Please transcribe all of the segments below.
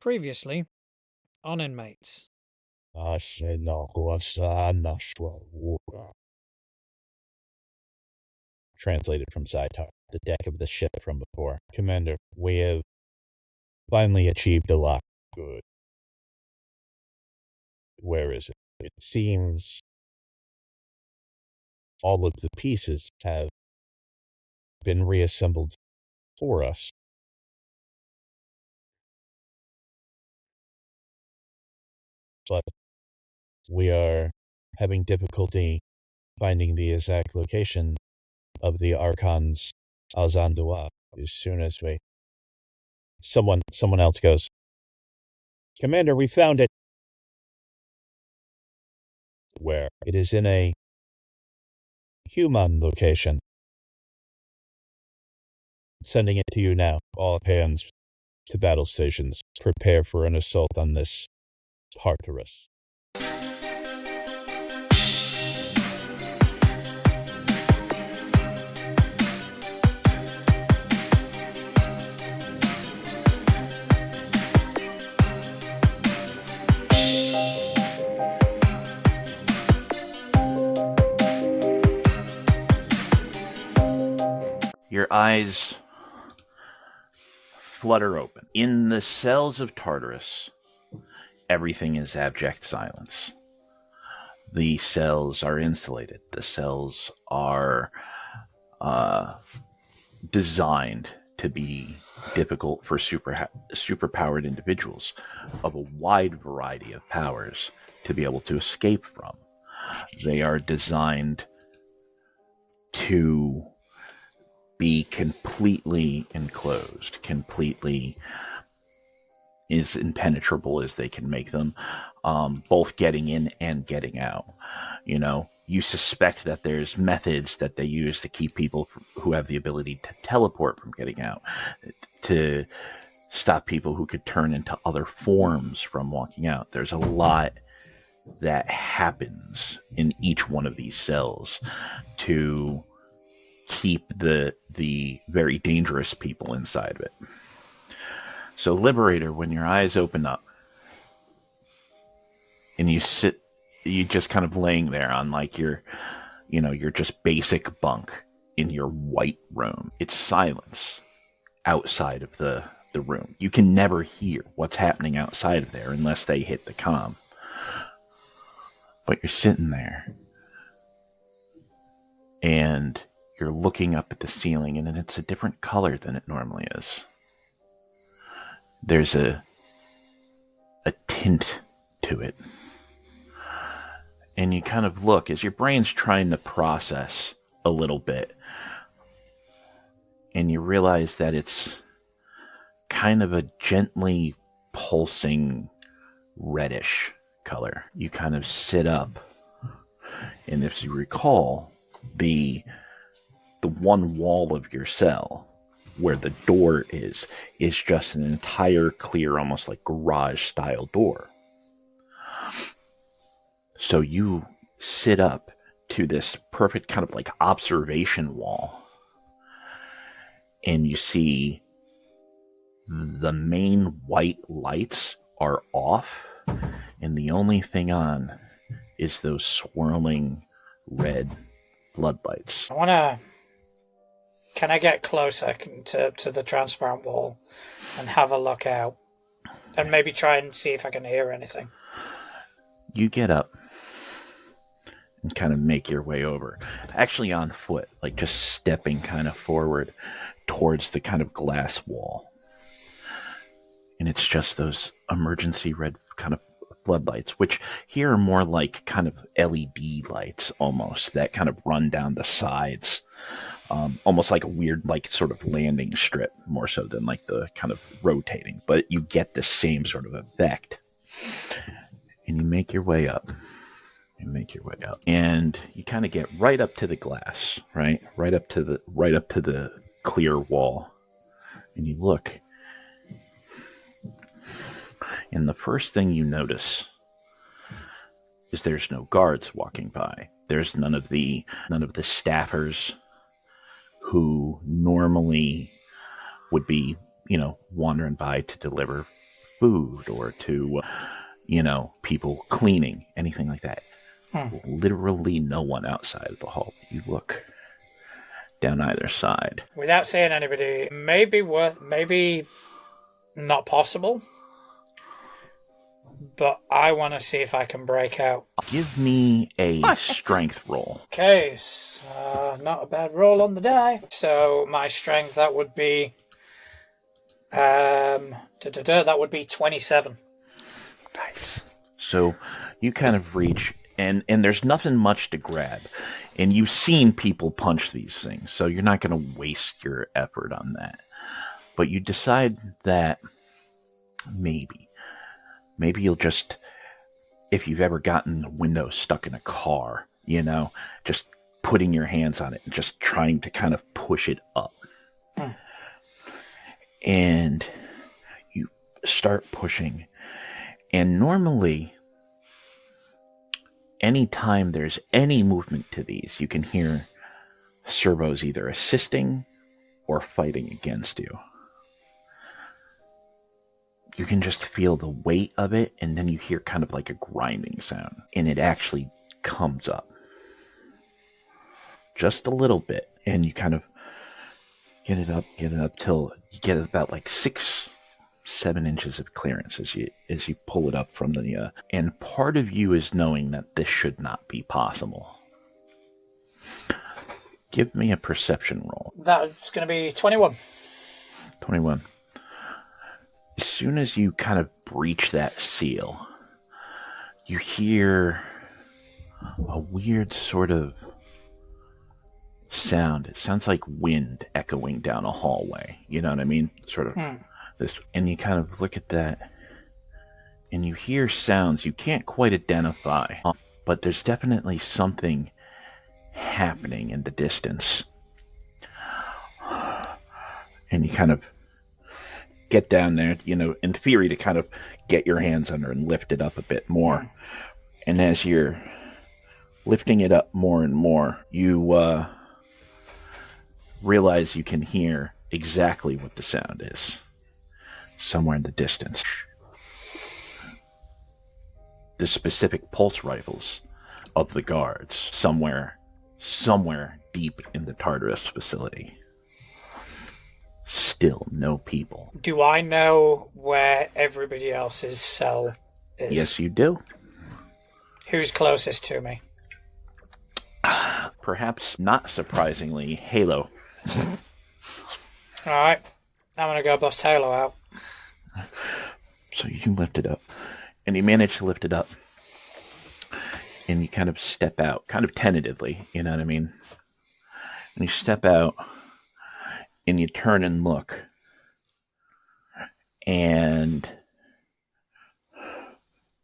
Previously on Inmates. Translated from Zytar, the deck of the ship from before. Commander, we have finally achieved a lot. Good. Where is it? It seems all of the pieces have been reassembled for us. But we are having difficulty finding the exact location of the Archon's Alzandua. As soon as someone else goes, Commander, we found it. Where? It is in a human location. Sending it to you now. All hands to battle stations. Prepare for an assault on this Tartarus. Your eyes flutter open. In the cells of Tartarus, everything is abject silence. The cells are insulated. The cells are designed to be difficult for superpowered individuals of a wide variety of powers to be able to escape from. They are designed to be completely enclosed, completely as impenetrable as they can make them, both getting in and getting out. You know, you suspect that there's methods that they use to keep people who have the ability to teleport from getting out, to stop people who could turn into other forms from walking out. There's a lot that happens in each one of these cells to keep the very dangerous people inside of it. So, Liberator, when your eyes open up and you just kind of laying there on like your just basic bunk in your white room. It's silence outside of the room. You can never hear what's happening outside of there unless they hit the comm. But you're sitting there and you're looking up at the ceiling, and it's a different color than it normally is. There's a tint to it. And you kind of look as your brain's trying to process a little bit, and you realize that it's kind of a gently pulsing reddish color. You kind of sit up, and if you recall, the one wall of your cell where the door is just an entire clear, almost like garage style door. So you sit up to this perfect kind of like observation wall, and you see the main white lights are off, and the only thing on is those swirling red floodlights. Can I get closer to the transparent wall and have a look out? And maybe try and see if I can hear anything. You get up and kind of make your way over. Actually on foot, like just stepping kind of forward towards the kind of glass wall. And it's just those emergency red kind of floodlights, which here are more like kind of LED lights almost, that kind of run down the sides. Almost like a weird, like sort of landing strip, more so than like the kind of rotating, but you get the same sort of effect. And you make your way up. And you kind of get right up to the glass, right? Right up to the clear wall. And you look. And the first thing you notice is there's no guards walking by. There's none of the staffers who normally would be, wandering by to deliver food or to, people cleaning, anything like that. Literally no one outside of the hall. You look down either side. Without seeing anybody, maybe not possible, but I want to see if I can break out. Give me a strength roll. Okay, so not a bad roll on the die. So my strength, that would be, that would be 27. Nice. So you kind of reach, and there's nothing much to grab. And you've seen people punch these things, so you're not going to waste your effort on that. But you decide that maybe you'll just, if you've ever gotten a window stuck in a car, just putting your hands on it and just trying to kind of push it up. And you start pushing. And normally, anytime there's any movement to these, you can hear servos either assisting or fighting against you. You can just feel the weight of it, and then you hear kind of like a grinding sound, and it actually comes up just a little bit, and you kind of get it up till you get about like 6-7 inches of clearance as you pull it up from the and part of you is knowing that this should not be possible. Give me a perception roll. That's going to be 21. 21. As soon as you kind of breach that seal, you hear a weird sort of sound. It sounds like wind echoing down a hallway. You know what I mean? Sort of this. And you kind of look at that, and you hear sounds you can't quite identify, but there's definitely something happening in the distance. And you kind of get down there, in theory, to kind of get your hands under and lift it up a bit more. And as you're lifting it up more and more, you realize you can hear exactly what the sound is somewhere in the distance. The specific pulse rifles of the guards somewhere deep in the Tartarus facility. Still no people. Do I know where everybody else's cell is? Yes, you do. Who's closest to me? Perhaps not surprisingly, Halo. Alright, I'm going to go bust Halo out. So you lift it up. And you manage to lift it up. And you kind of step out, kind of tentatively, you know what I mean? And you step out, and you turn and look. And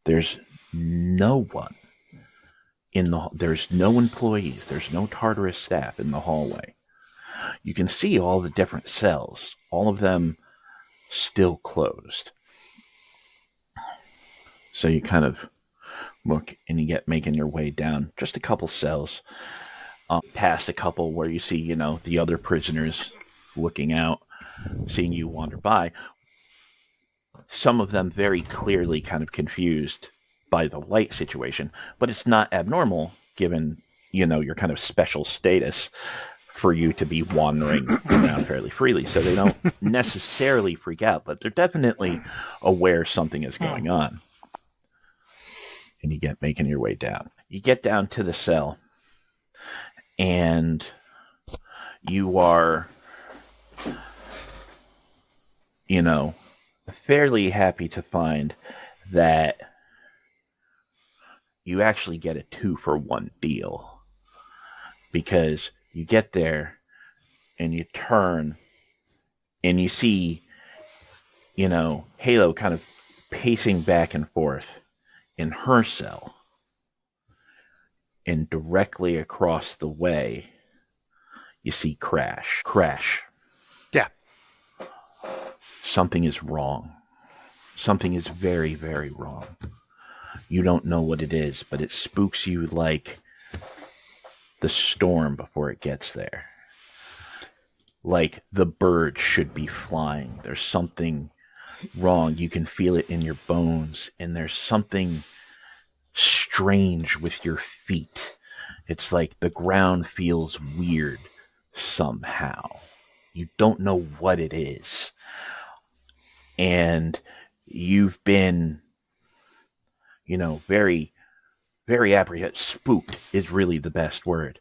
there's no one there's no employees, there's no Tartarus staff in the hallway. You can see all the different cells, all of them still closed. So you kind of look, and you get making your way down just a couple cells, past a couple where you see, the other prisoners looking out, seeing you wander by. Some of them very clearly kind of confused by the light situation, but it's not abnormal given, your kind of special status for you to be wandering around fairly freely. So they don't necessarily freak out, but they're definitely aware something is going on. And you get making your way down. You get down to the cell, and you are, fairly happy to find that you actually get a 2-for-1 deal. Because you get there, and you turn, and you see, Halo kind of pacing back and forth in her cell. And directly across the way, you see Crash. Crash. Yeah. Something is wrong. Something is very, very wrong. You don't know what it is, but it spooks you like the storm before it gets there. Like the bird should be flying. There's something wrong. You can feel it in your bones, and there's something strange with your feet. It's like the ground feels weird somehow. You don't know what it is. And you've been, very, very apprehensive. Spooked is really the best word.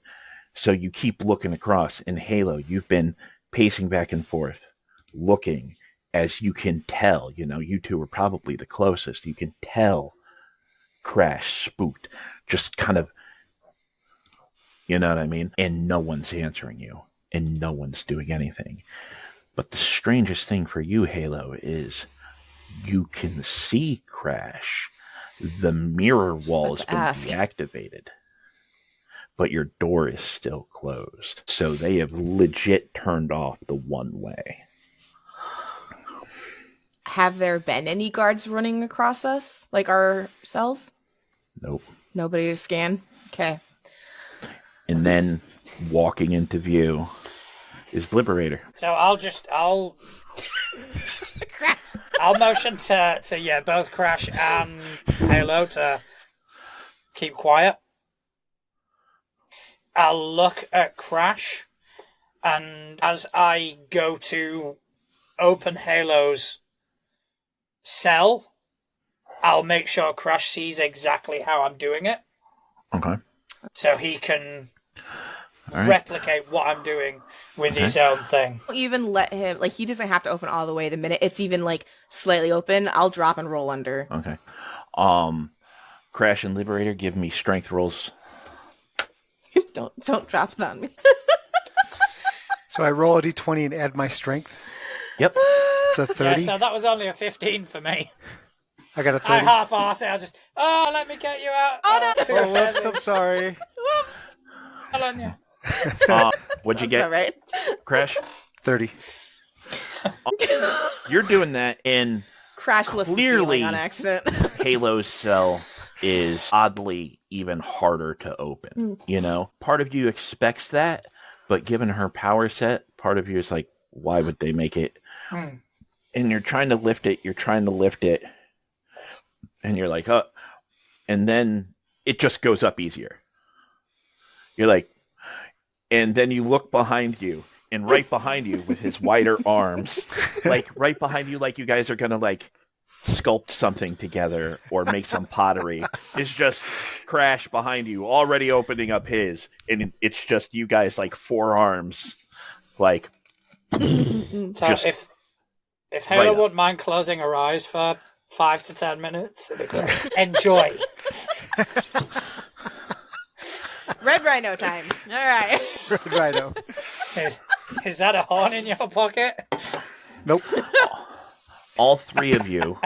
So you keep looking across. In Halo, you've been pacing back and forth, looking, as you can tell. You two are probably the closest. You can tell Crash spooked, just kind of, you know what I mean? And no one's answering you, and no one's doing anything. But the strangest thing for you, Halo, is you can see Crash. The mirror wall has been deactivated, but your door is still closed. So they have legit turned off the one way. Have there been any guards running across us, like our cells? Nope. Nobody to scan? Okay. And then walking into view is Liberator. So I'll motion to both Crash and Halo to keep quiet. I'll look at Crash, and as I go to open Halo's cell, I'll make sure Crash sees exactly how I'm doing it. Okay. So he can replicate what I'm doing with his own thing. Don't even let him, he doesn't have to open all the way the minute it's even, slightly open. I'll drop and roll under. Okay. Crash and Liberator, give me strength rolls. Don't drop it on me. So I roll a d20 and add my strength. Yep. It's a 30. Yeah, so that was only a 15 for me. I got a I 30. half-arse it. I just, let me get you out. Oh, no. Too Oh, whoops, heavy. I'm sorry. Whoops. Hold on, yeah. What'd you That's get, not right. Crash? 30. You're doing that, and Crash lifts the clearly ceiling on accident. Halo's cell is oddly even harder to open. Part of you expects that, but given her power set, part of you is like, why would they make it? And you're trying to lift it, and you're like, and then it just goes up easier. You're like, and then you look behind you, and right behind you with his wider arms, right behind you, like you guys are gonna sculpt something together or make some pottery, is just Crash behind you, already opening up his, and it's just you guys forearms, So just if Halo right wouldn't mind closing her eyes for 5 to 10 minutes, it'd be great. Enjoy. Red Rhino time. All right. Red Rhino. Is that a horn in your pocket? Nope. all three of you.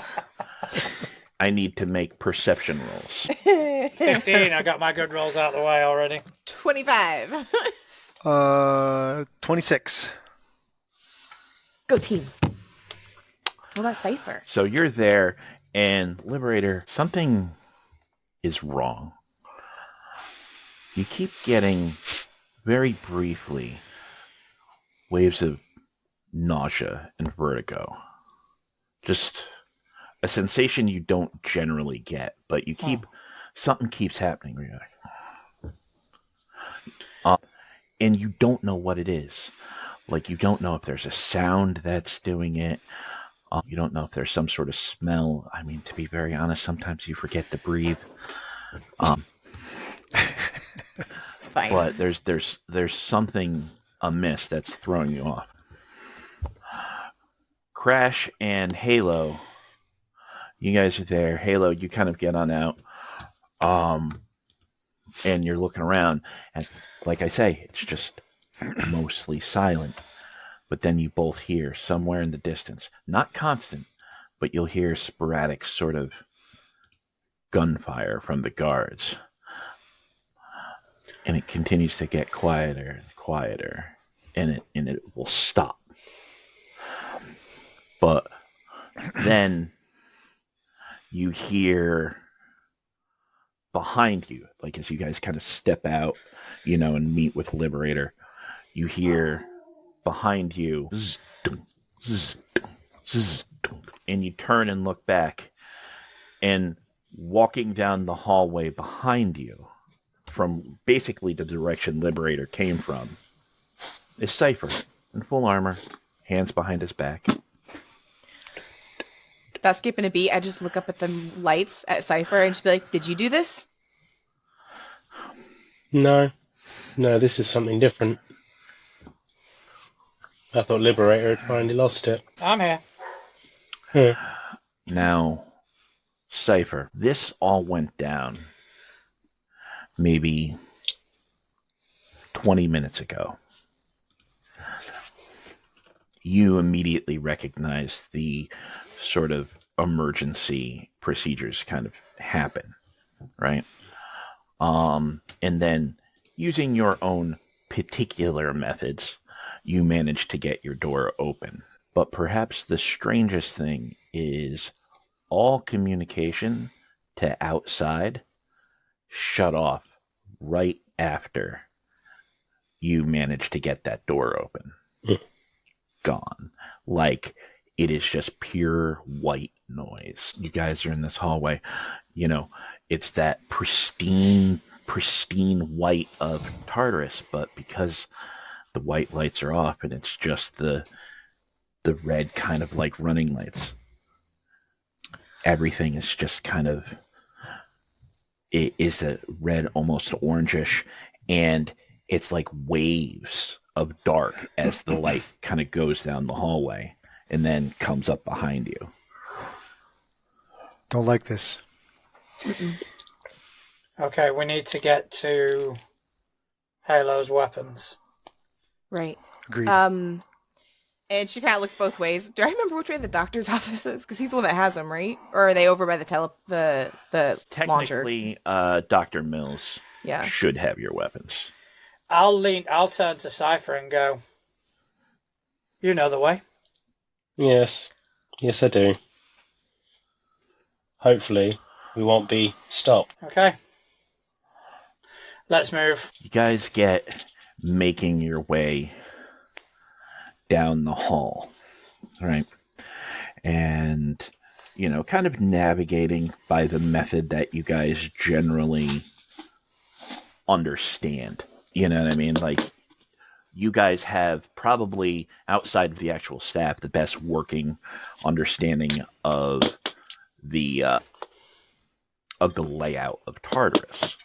I need to make perception rolls. 15. I got my good rolls out of the way already. 25. 26. Go team. What about Cypher? So you're there, and Liberator, something is wrong. You keep getting, very briefly, waves of nausea and vertigo. Just a sensation you don't generally get, but you keep, something keeps happening where you're like, and you don't know what it is. You don't know if there's a sound that's doing it. You don't know if there's some sort of smell. I mean, to be very honest, sometimes you forget to breathe. It's fine. But there's something amiss that's throwing you off. Crash and Halo, you guys are there. Halo, you kind of get on out, and you're looking around, and like I say, it's just mostly silent. But then you both hear somewhere in the distance, not constant, but you'll hear sporadic sort of gunfire from the guards. And it continues to get quieter and quieter, and it will stop. But then you hear behind you, as you guys kind of step out, and meet with Liberator, you hear behind you, zzz, zzz, zzz, and you turn and look back, and walking down the hallway behind you, from basically the direction Liberator came from, is Cypher in full armor, hands behind his back. Without skipping a beat, I just look up at the lights at Cypher and just be like, "Did you do this?" No, this is something different. I thought Liberator had finally lost it. I'm here. Huh. Now, Cypher, this all went down maybe 20 minutes ago. You immediately recognize the sort of emergency procedures kind of happen, right? And then using your own particular methods, you manage to get your door open. But perhaps the strangest thing is all communication to outside shut off right after you manage to get that door open. Gone. Like, it is just pure white noise. You guys are in this hallway. It's that pristine white of Tartarus, but because the white lights are off and it's just the red kind of like running lights, everything is just kind of, it is a red, almost orangish, and it's like waves of dark as the light kind of goes down the hallway and then comes up behind you. Don't like this. Okay, we need to get to Halo's weapons. Right. Agreed. And she kind of looks both ways. Do I remember which way the doctor's office is? Because he's the one that has them, right? Or are they over by the the launcher? Technically, Dr. Mills Yeah. should have your weapons. I'll turn to Cypher and go, you know the way. Yes, I do. Hopefully, we won't be stopped. Okay. Let's move. You guys get making your way down the hall, right? And, kind of navigating by the method that you guys generally understand. You know what I mean? Like, you guys have probably, outside of the actual staff, the best working understanding of the layout of Tartarus.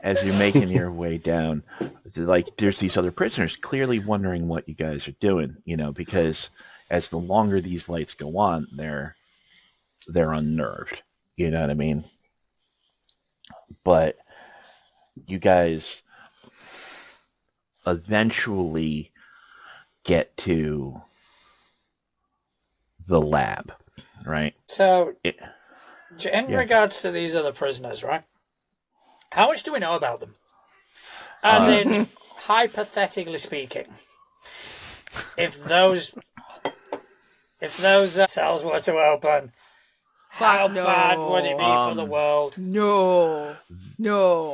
As you're making your way down, like, there's these other prisoners clearly wondering what you guys are doing, because as the longer these lights go on, they're unnerved. You know what I mean? But you guys eventually get to the lab, right? So, in regards to these other prisoners, right? How much do we know about them? As in, hypothetically speaking, if those cells were to open, how bad would it be for the world? No.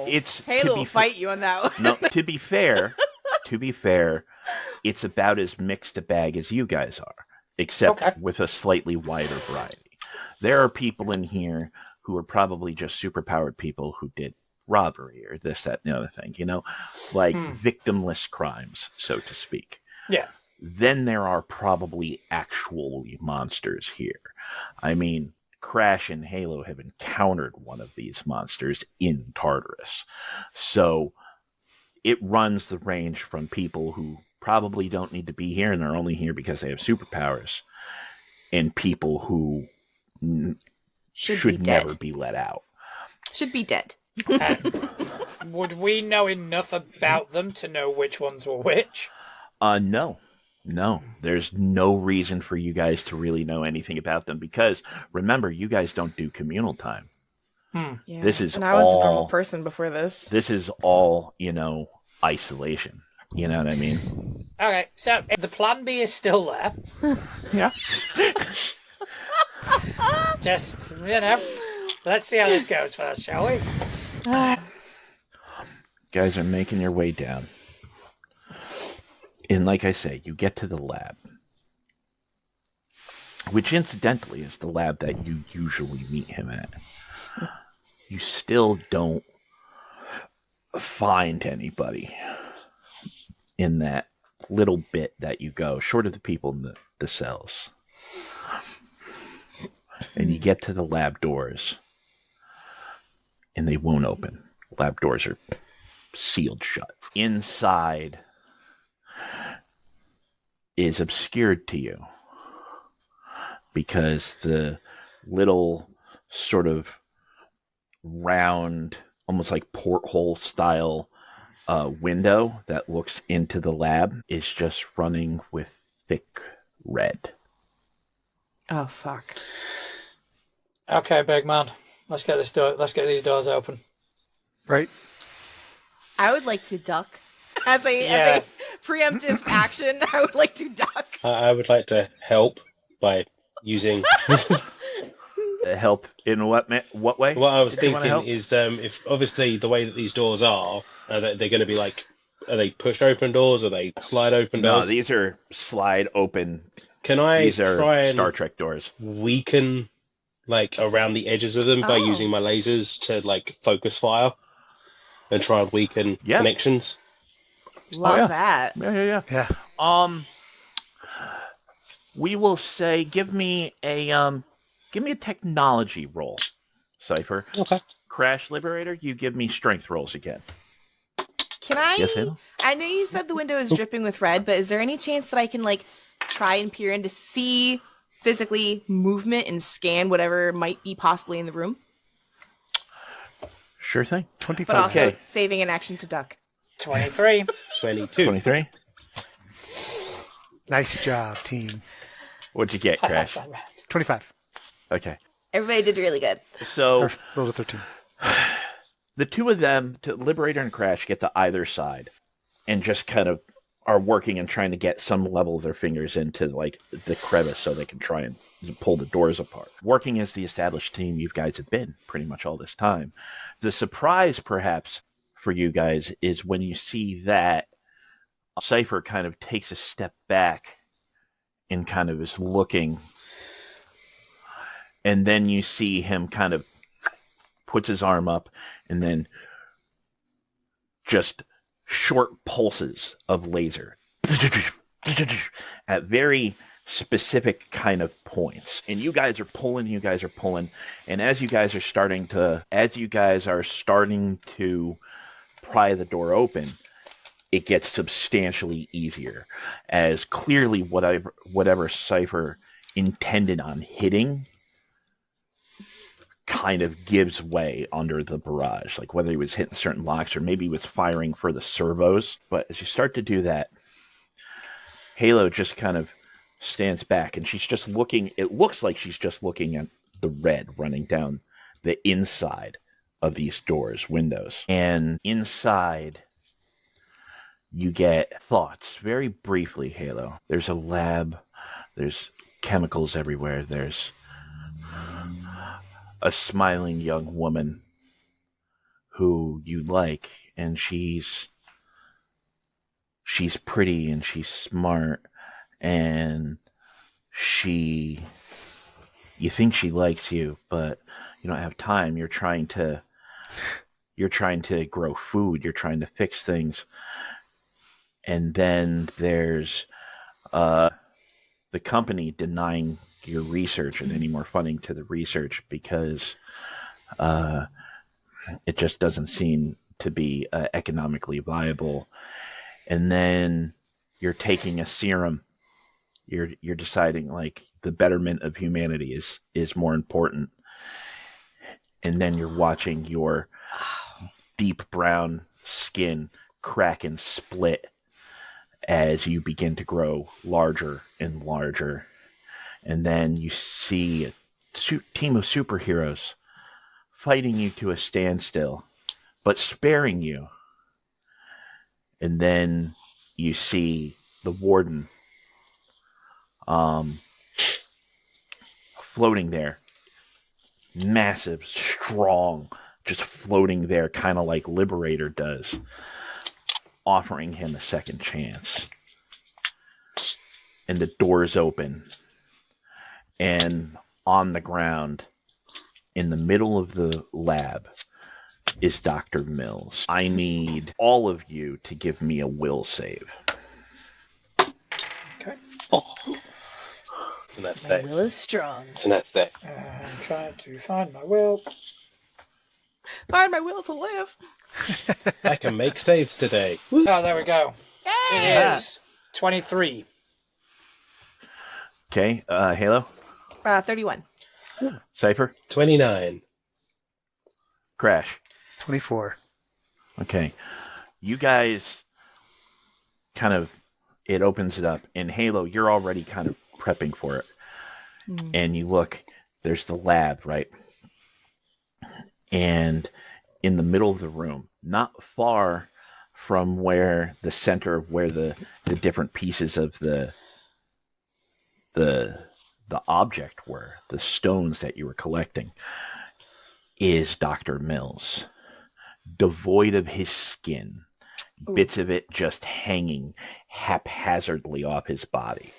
It's Halo will fight you on that one. No, to be fair, it's about as mixed a bag as you guys are, except with a slightly wider variety. There are people in here who are probably just superpowered people who did robbery or this, that, and the other thing, like victimless crimes, so to speak. Yeah. Then there are probably actually monsters here. I mean, Crash and Halo have encountered one of these monsters in Tartarus. So it runs the range from people who probably don't need to be here and they're only here because they have superpowers, and people who should never be let out. Should be dead. Would we know enough about them to know which ones were which? No. There's no reason for you guys to really know anything about them because, remember, you guys don't do communal time. Yeah. This is and I was a normal person before this. This is all, isolation. You know what I mean? Okay, so the plan B is still there. Yeah. Just, let's see how this goes first, shall we? Guys are making your way down. And like I say, you get to the lab. which incidentally is the lab that you usually meet him at, you still don't find anybody in that little bit that you go, short of the people in the cells. And you get to the lab doors, and they won't open. Lab doors are sealed shut. Inside is obscured to you because the little sort of round, almost like porthole style window that looks into the lab is just running with thick red. Oh fuck. Okay, big man. Let's get these doors open. Right? I would like to duck as Yeah. a preemptive action. I would like to duck. I would like to help by using. Help in what way? What I was Did you wanna thinking help? is, if obviously the way that these doors are they're going to be like, are they push open doors? Are they slide open No, doors? these are slide open. Can I These are try and Star Trek doors. weaken like around the edges of them by using my lasers to like focus fire and try and weaken Yeah. connections? Love that. Yeah. Yeah. We will say, give me a technology roll, Cypher. Okay. Crash Liberator, you give me strength rolls again. Can I? Yes, Halo? I know you said the window is dripping with red, but is there any chance that I can like try and peer in to see physically movement and scan whatever might be possibly in the room? Sure thing. 25. But also Okay. saving an action to duck. 23. 22. 23. Nice job, team. What'd you get, Crash? 25. Okay. Everybody did really good. So Roll a 13. the two of them, to Liberator and Crash, get to either side and just kind of are working and trying to get some level of their fingers into like the crevice so they can try and pull the doors apart. Working as the established team you guys have been pretty much all this time. The surprise, perhaps, for you guys is when you see that Cypher kind of takes a step back and kind of is looking, and then you see him kind of puts his arm up and then just short pulses of laser at very specific kind of points. And you guys are pulling, and as you guys are starting to pry the door open, it gets substantially easier, as clearly whatever Cypher intended on hitting kind of gives way under the barrage, like whether he was hitting certain locks or maybe he was firing for the servos. But as you start to do that, Halo just kind of stands back and she's just looking, it looks like she's just looking at the red running down the inside of these doors, windows. And inside, you get thoughts very briefly, Halo. There's a lab, there's chemicals everywhere, there's a smiling young woman who you like, and she's pretty and she's smart, and you think she likes you, but you don't have time. You're trying to grow food, you're trying to fix things. And then there's the company denying your research and any more funding to the research because it just doesn't seem to be economically viable. And then you're taking a serum. You're deciding like the betterment of humanity is more important. And then you're watching your deep brown skin crack and split as you begin to grow larger and larger. And then you see a team of superheroes fighting you to a standstill, but sparing you. And then you see the warden floating there. Massive, strong, just floating there, kind of like Liberator does, offering him a second chance. And the doors open. And on the ground, in the middle of the lab, is Dr. Mills. I need all of you to give me a will save. Okay. Oh. And that's My safe. will is strong. And that's safe. I'm trying to find my will. Find my will to live. I can make saves today. Woo. Oh, there we go. It Yay! is 23. Okay, Halo, 31. Cypher, 29. Crash. 24. Okay, you guys kind of, it opens it up, and Halo, you're already kind of prepping for it. And you look, there's the lab, right? And in the middle of the room, not far from where the center of where the different pieces of the object were, the stones that you were collecting, is Dr. Mills, devoid of his skin, bits of it just hanging haphazardly off his body,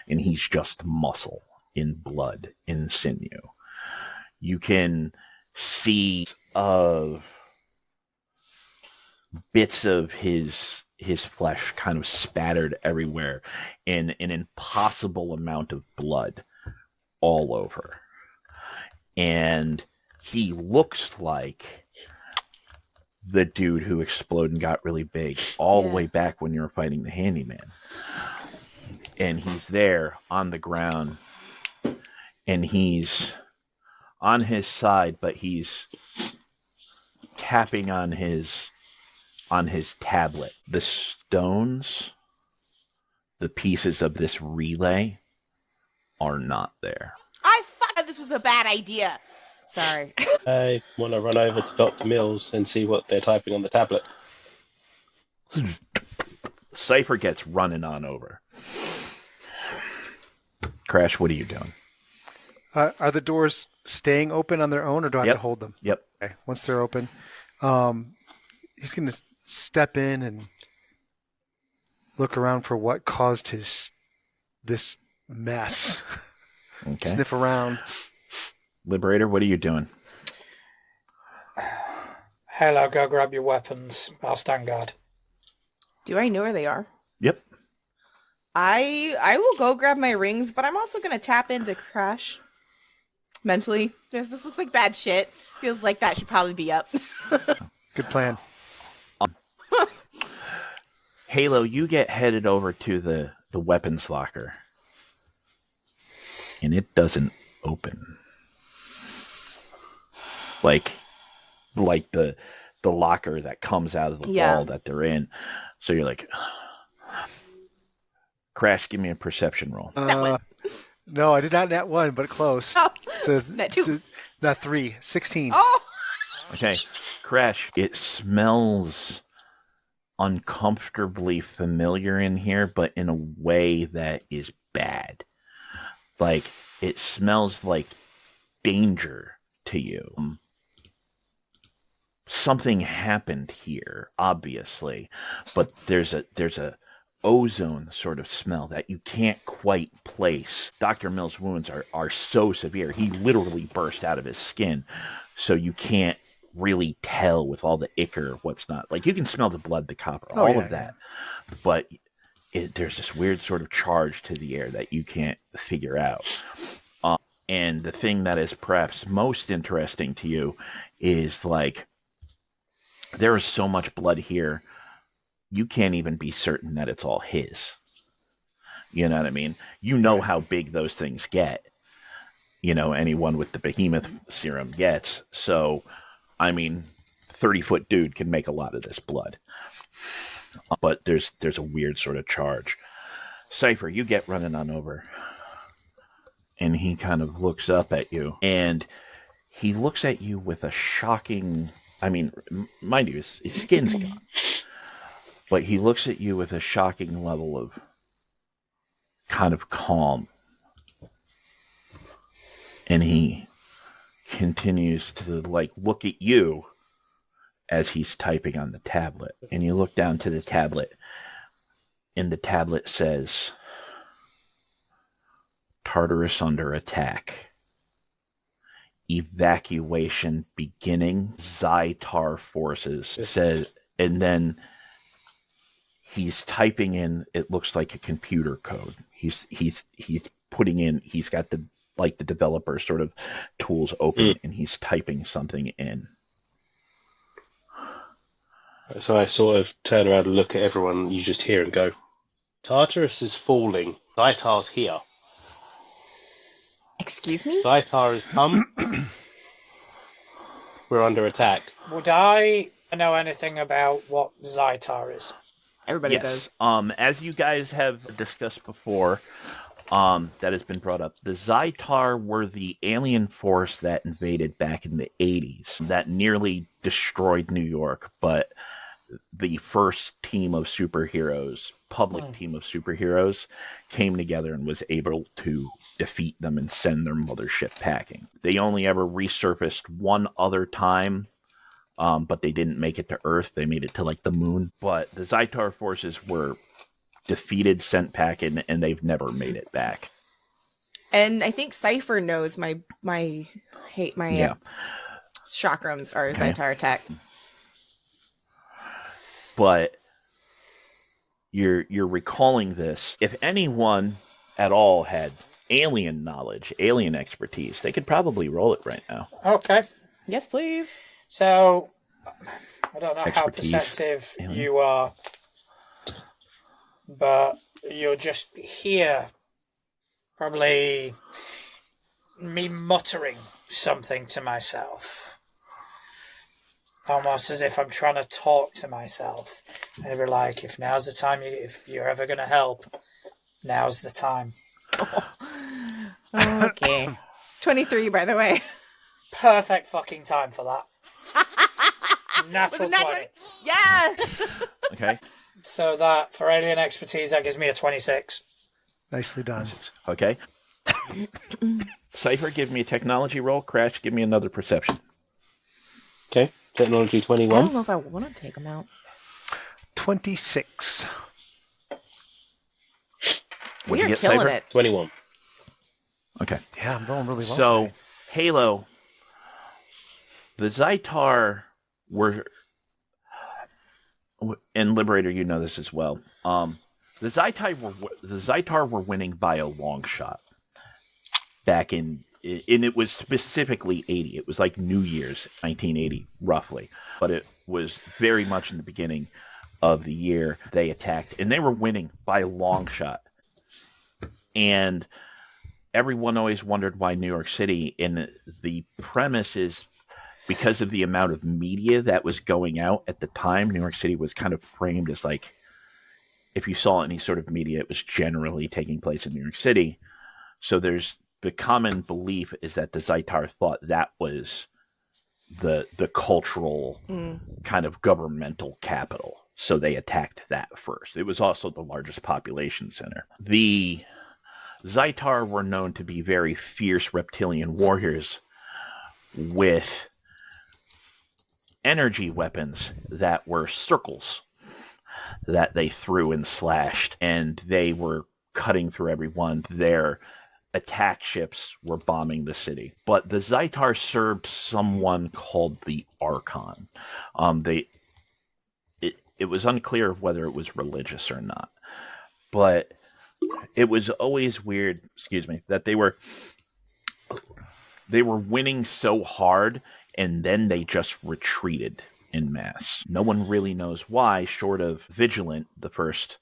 and he's just muscle, in blood, in sinew. You can see of bits of his flesh kind of spattered everywhere, and an impossible amount of blood all over. And he looks like the dude who exploded and got really big all the way back when you were fighting the handyman. And he's there on the ground, and he's on his side, but he's tapping on his tablet. The stones, the pieces of this relay, are not there. I thought this was a bad idea. Sorry. I want to run over to Dr. Mills and see what they're typing on the tablet. Cypher gets running on over. Crash, what are you doing? Are the doors staying open on their own, or do I have to hold them? Yep. Okay. Once they're open, he's going to step in and look around for what caused this mess. Okay. Sniff around. Liberator, what are you doing? Hello, go grab your weapons. I'll stand guard. Do I know where they are? Yep. I will go grab my rings, but I'm also going to tap into Crash mentally. This looks like bad shit. Feels like that should probably be up. Good plan. Halo, you get headed over to the weapons locker, and it doesn't open. Like the locker that comes out of the wall that they're in. So you're like, Crash, give me a perception roll. No, I did not net one, but close. Oh, net two. Not 3. 16. Oh! Okay, Crash, it smells uncomfortably familiar in here, but in a way that is bad. Like, it smells like danger to you. Something happened here, obviously, but there's a ozone sort of smell that you can't quite place. Dr. Mill's wounds are so severe. He literally burst out of his skin, so you can't really tell with all the ichor what's not. Like, you can smell the blood, the copper, all of that, but there's this weird sort of charge to the air that you can't figure out. And the thing that is perhaps most interesting to you is, like, there is so much blood here, you can't even be certain that it's all his. You know what I mean? You know how big those things get. You know, anyone with the behemoth serum gets. So, I mean, 30-foot dude can make a lot of this blood. But there's a weird sort of charge. Cypher, you get running on over. And he kind of looks up at you. And he looks at you with a shocking... I mean, mind you, his skin's gone. But he looks at you with a shocking level of kind of calm. And he continues to, like, look at you as he's typing on the tablet. And you look down to the tablet, and the tablet says, Tartarus under attack. Evacuation beginning. Zytar forces said, and then he's typing in. It looks like a computer code. He's putting in. He's got the developer sort of tools open, and he's typing something in. So I sort of turn around and look at everyone. You just hear and go, Tartarus is falling. Zytar's here. Excuse me? Zytar has come. We're under attack. Would I know anything about what Zytar is? Everybody does. As you guys have discussed before, that has been brought up. The Zytar were the alien force that invaded back in the 80s that nearly destroyed New York, but the first team of superheroes, public team of superheroes, came together and was able to defeat them and send their mothership packing. They only ever resurfaced one other time, but they didn't make it to Earth. They made it to like the moon. But the Zytar forces were defeated, sent packing, and they've never made it back. And I think Cypher knows my chakrams are Zytar attack. But you're recalling this. If anyone at all had alien knowledge, alien expertise, they could probably roll it right now. Okay. Yes, please. So, I don't know how Expertise. perceptive Alien. you are, but you'll just hear probably me muttering something to myself. Almost as if I'm trying to talk to myself. And it'd be like, if now's the time, if you're ever going to help, now's the time. Okay. 23, by the way. Perfect fucking time for that. Natural 20. Yes! Okay. So that, for alien expertise, that gives me a 26. Nicely done. Okay. Cypher, give me a technology roll. Crash, give me another perception. Okay. Technology I 21. don't know if I want to take them out. 26. What'd We you are get, killing Cypher? it. 21. Okay. Yeah, I'm rolling really well. So, today. Halo, the Zytar were, and Liberator, you know this as well. The Zytar were winning by a long shot back in, and it was specifically 80. It was like New Year's 1980, roughly, but it was very much in the beginning of the year they attacked, and they were winning by a long shot. And everyone always wondered why New York City, and the premise is because of the amount of media that was going out at the time, New York City was kind of framed as like, if you saw any sort of media, it was generally taking place in New York City. So there's the common belief is that the Zytar thought that was the cultural kind of governmental capital. So they attacked that first. It was also the largest population center. The Zytar were known to be very fierce reptilian warriors with energy weapons that were circles that they threw and slashed, and they were cutting through everyone. Their attack ships were bombing the city. But the Zytar served someone called the Archon. It was unclear of whether it was religious or not. But it was always weird, that they were winning so hard, and then they just retreated en masse. No one really knows why, short of Vigilant, the first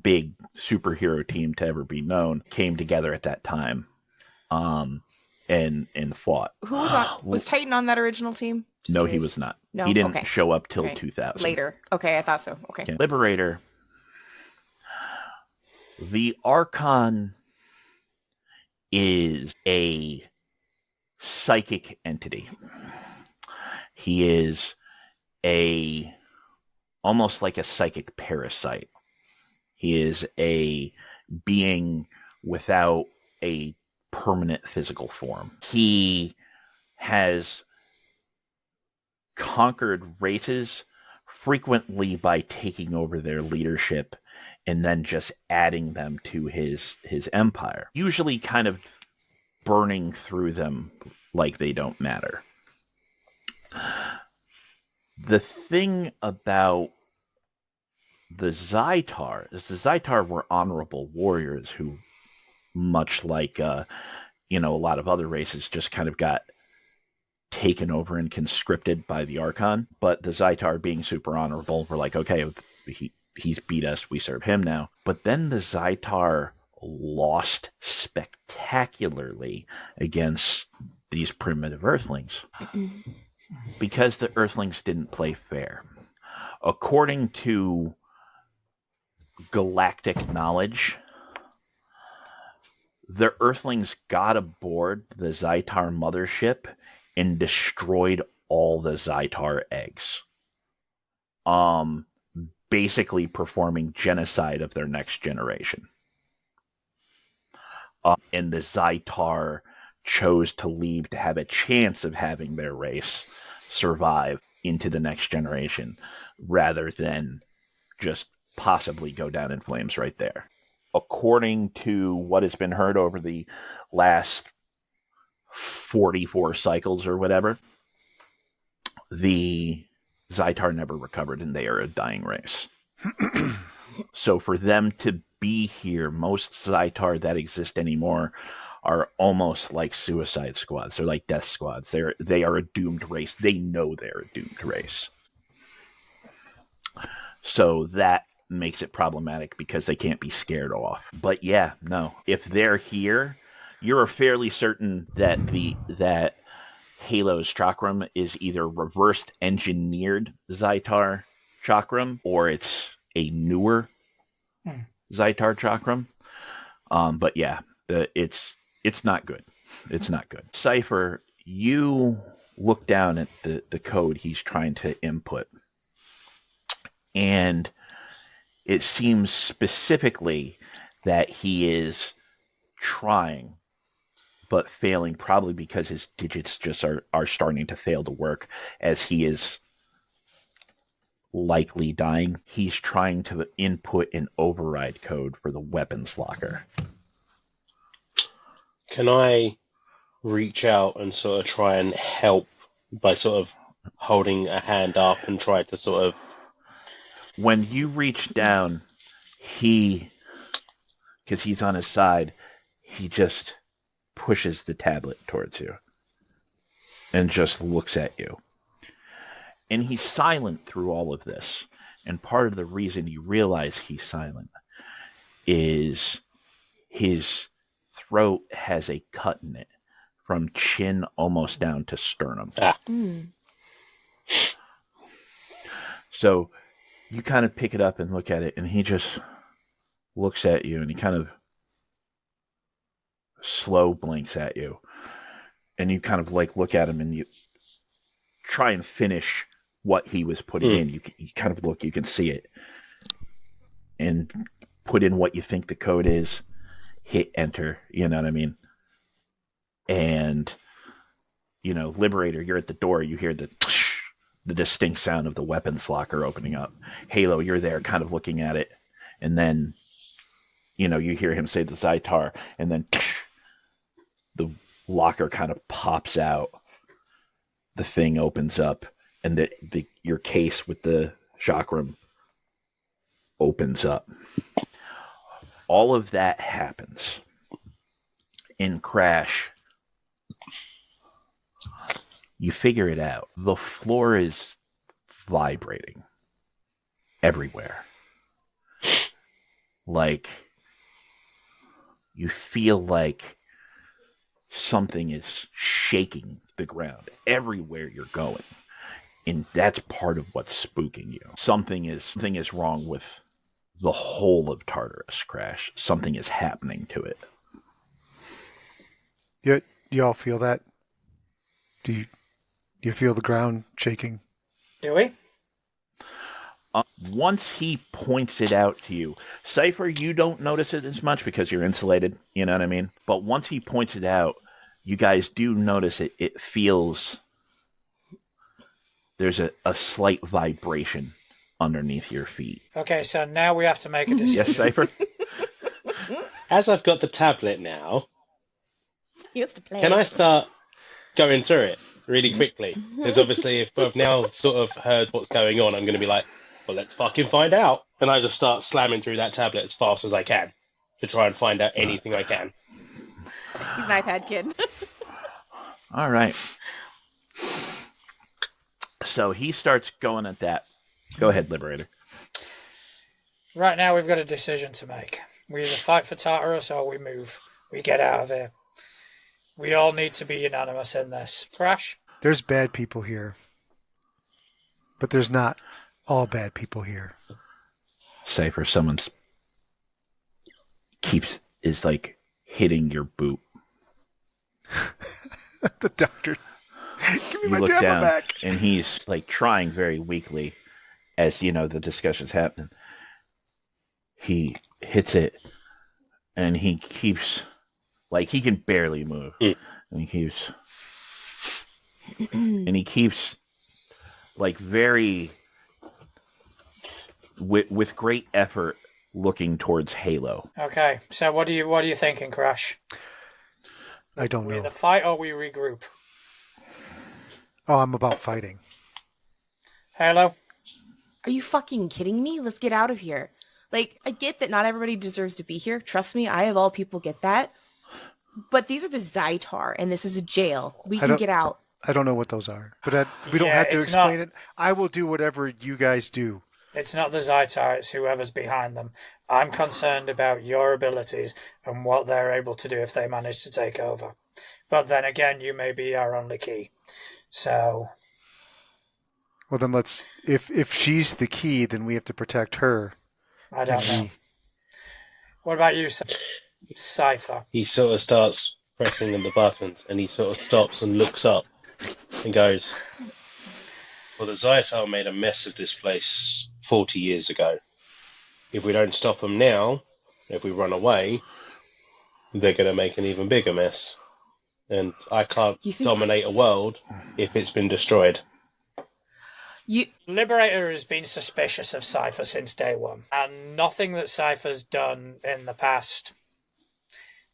big superhero team to ever be known, came together at that time and fought. Who was on? Was Titan on that original team? Just No, curious. he was not. No? He didn't Okay. show up till Okay. 2000. Later. Okay, I thought so. Okay. Liberator. The Archon is a psychic entity. He is almost like a psychic parasite. He is a being without a permanent physical form. He has conquered races frequently by taking over their leadership and then just adding them to his empire. Usually kind of burning through them like they don't matter. The thing about the Zaitar is the Zaitar were honorable warriors who, much like a lot of other races, just kind of got taken over and conscripted by the Archon. But the Zaitar, being super honorable, were like, okay, he's beat us, we serve him now. But then the Zaitar lost spectacularly against these primitive Earthlings because the Earthlings didn't play fair. According to galactic knowledge, the Earthlings got aboard the Zaitar mothership and destroyed all the Zaitar eggs. Basically performing genocide of their next generation. And the Zaitar chose to leave to have a chance of having their race survive into the next generation, rather than just possibly go down in flames right there. According to what has been heard over the last 44 cycles or whatever, the Zaitar never recovered, and they are a dying race. So for them to be here, most Zaitar that exist anymore are almost like suicide squads. They're like death squads. They are a doomed race. They know they're a doomed race. So that makes it problematic because they can't be scared off. But yeah, no. If they're here, you're fairly certain that that Halo's chakram is either reversed engineered Zaitar chakram or it's a newer Zaitar chakram. But yeah, it's not good. It's not good. Cypher, you look down at the code he's trying to input, and it seems specifically that he is trying but failing, probably because his digits just are starting to fail to work as he is likely dying. He's trying to input an override code for the weapons locker. Can I reach out and sort of try and help by sort of holding a hand up and try to sort of... When you reach down, because he's on his side, he just pushes the tablet towards you and just looks at you. And he's silent through all of this. And part of the reason you realize he's silent is his throat has a cut in it from chin almost down to sternum. So you kind of pick it up and look at it, and he just looks at you, and he kind of slow blinks at you. And you kind of like look at him, and you try and finish what he was putting in. You kind of look, you can see it. And put in what you think the code is, hit enter, you know what I mean? And, Liberator, you're at the door, you hear the distinct sound of the weapons locker opening up. Halo, you're there kind of looking at it, and then, you hear him say the Zaitar, and then the locker kind of pops out. The thing opens up, and your case with the chakram opens up. All of that happens. In Crash, you figure it out. The floor is vibrating everywhere. Like, you feel like something is shaking the ground everywhere you're going. And that's part of what's spooking you. Something is wrong with the whole of Tartarus, Crash. Something is happening to it. You all feel that? Do you feel the ground shaking? Do we? Once he points it out to you, Cypher, you don't notice it as much because you're insulated, you know what I mean? But once he points it out, you guys do notice it. It feels... There's a slight vibration underneath your feet. Okay, so now we have to make a decision. Yes, Cypher? As I've got the tablet now, He wants to play. can I start going through it really quickly? Because obviously, if I've now sort of heard what's going on, I'm going to be like, well, let's fucking find out. And I just start slamming through that tablet as fast as I can to try and find out anything I can. He's an iPad kid. All right. So he starts going at that. Go ahead, Liberator. Right now, we've got a decision to make. We either fight for Tartarus or we move. We get out of here. We all need to be unanimous in this. Crash? There's bad people here. But there's not all bad people here. Cypher, someone's is like hitting your boot. The doctor. Give me You my look tablet down, back. and he's like trying very weakly, as you know the discussion's happening. He hits it, and he keeps, like he can barely move, and he keeps, like very, with great effort, looking towards Halo. Okay, so what are you thinking, Crash? I don't We know. either fight or we regroup. Oh, I'm about fighting. Halo? Are you fucking kidding me? Let's get out of here. Like, I get that not everybody deserves to be here. Trust me, I of all people get that. But these are the Zytar, and this is a jail. We can get out. I don't know what those are. But we don't have to explain it. I will do whatever you guys do. It's not the Zytar, it's whoever's behind them. I'm concerned about your abilities and what they're able to do if they manage to take over. But then again, you may be our only key. So... Well, then let's... If she's the key, then we have to protect her. I don't know. What about you, Cypher? He sort of starts pressing on the buttons, and he sort of stops and looks up and goes, well, the Zytar made a mess of this place 40 years ago. If we don't stop them now, if we run away, they're going to make an even bigger mess. And I can't dominate a world if it's been destroyed. Liberator has been suspicious of Cypher since day one, and nothing that Cypher's done in the past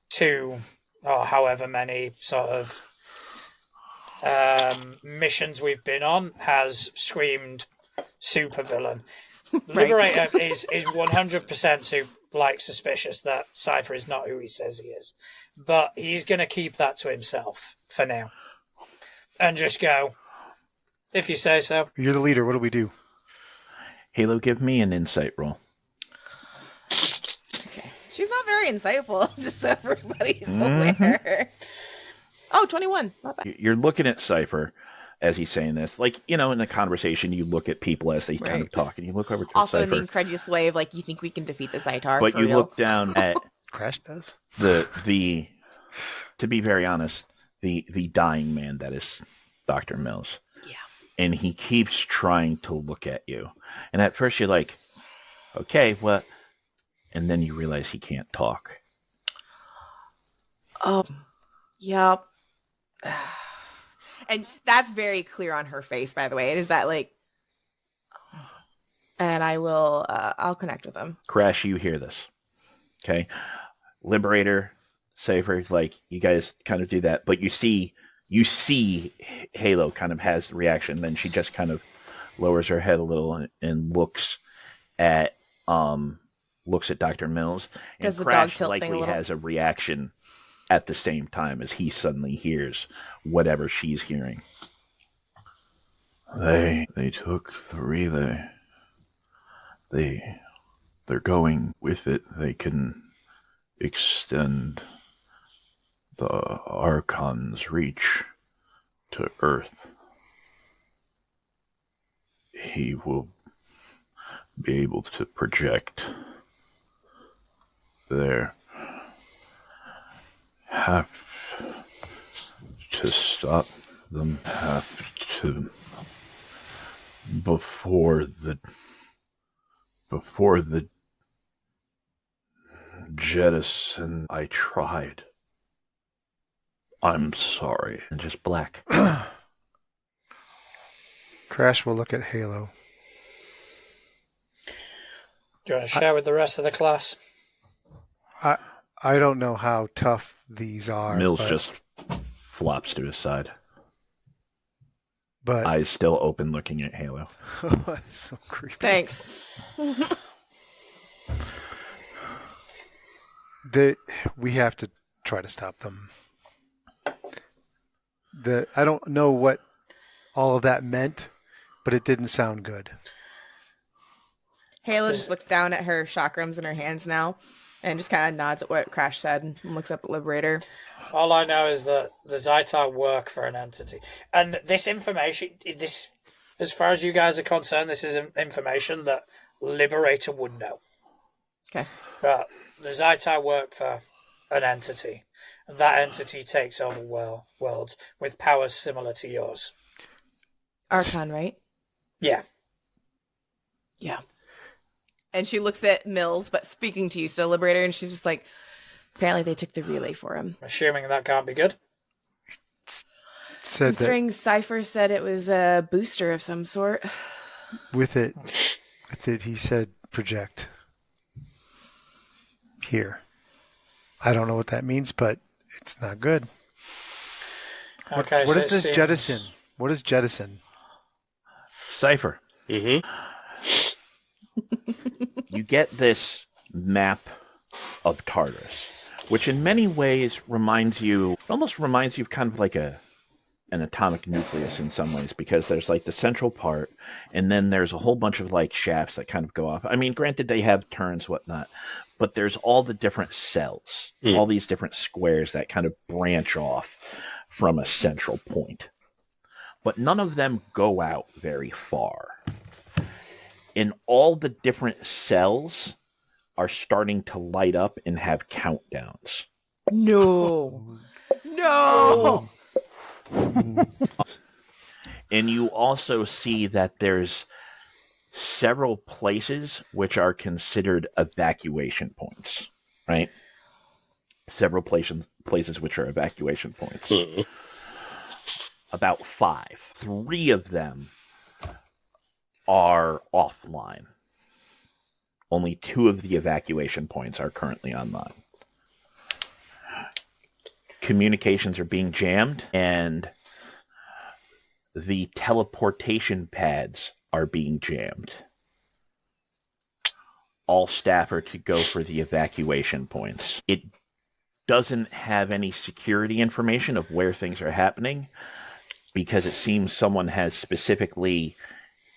2 or however many sort of missions we've been on has screamed supervillain. Liberator is 100% suspicious that Cypher is not who he says he is, but he's going to keep that to himself for now and just go, if you say so. You're the leader. What do we do? Halo, give me an insight roll. Okay. She's not very insightful, just so everybody's aware. Oh, 21. Not bad. You're looking at Cypher as he's saying this. Like, you know, in a conversation, you look at people as they kind of talk, and you look over to also Cypher. In the incredulous way of, like, you think we can defeat the Zytar. But for you real? look down at... Crash does? To be very honest, the dying man that is Dr. Mills. Yeah. And he keeps trying to look at you. And at first you're like, okay, well... And then you realize he can't talk. Yep. And that's very clear on her face, by the way. It is that, like... And I will... I'll connect with him. Crash, you hear this. Okay? Liberator, Cypher, like, you guys kind of do that. But you see Halo kind of has the reaction. Then she just kind of lowers her head a little and looks at Dr. Mills. And Does the Crash dog tilt thing a likely little? has a reaction at the same time as he suddenly hears whatever she's hearing. They took the relay. They're going with it. They can extend the Archon's reach to Earth. He will be able to project there. Have to stop them. Have to before the jettison. I tried. I'm sorry. And just black. Crash will look at Halo. Do you want to share with the rest of the class? I don't know how tough these are. Mills but, just flops to his side, but eyes still open, looking at Halo. that's so creepy. Thanks. We have to try to stop them. I don't know what all of that meant, but it didn't sound good. Halo just looks down at her chakrams in her hands now and just kind of nods at what Crash said and looks up at Liberator. All I know is that the Zaitar work for an entity. And this information, as far as you guys are concerned, this is information that Liberator would know. Okay. But the Zaitar work for an entity. And that entity takes over worlds with powers similar to yours. Archon, right? Yeah. Yeah. And she looks at Mills, but speaking to you still, Liberator, and she's just like, apparently they took the relay for him. Assuming that can't be good. Considering Cypher said it was a booster of some sort. With it, he said project. Here. I don't know what that means, but it's not good. Okay, What is this jettison? What is jettison? Cypher. Mm-hmm. You get this map of Tartarus, which in many ways almost reminds you of kind of like an atomic nucleus in some ways, because there's like the central part, and then there's a whole bunch of like shafts that kind of go off. I mean, granted, they have turns, whatnot, but there's all the different cells, all these different squares that kind of branch off from a central point. But none of them go out very far. And all the different cells are starting to light up and have countdowns. No. No. And you also see that there's several places which are considered evacuation points, right? Several places which are evacuation points. About 5. 3 of them are offline. Only 2 of the evacuation points are currently online. Communications are being jammed, and the teleportation pads are being jammed. All staff are to go for the evacuation points. It doesn't have any security information of where things are happening, because it seems someone has specifically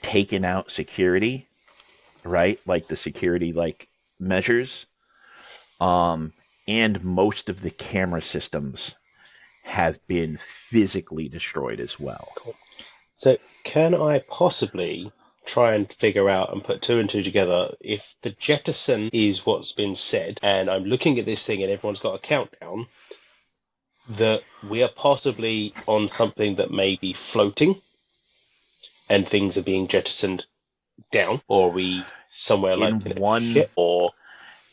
taken out security, right? Like the security measures. And most of the camera systems have been physically destroyed as well. Cool. So can I possibly try and figure out and put 2 and 2 together if the jettison is what's been said, and I'm looking at this thing and everyone's got a countdown, that we are possibly on something that may be floating and things are being jettisoned down, or are we somewhere like in a ship, or...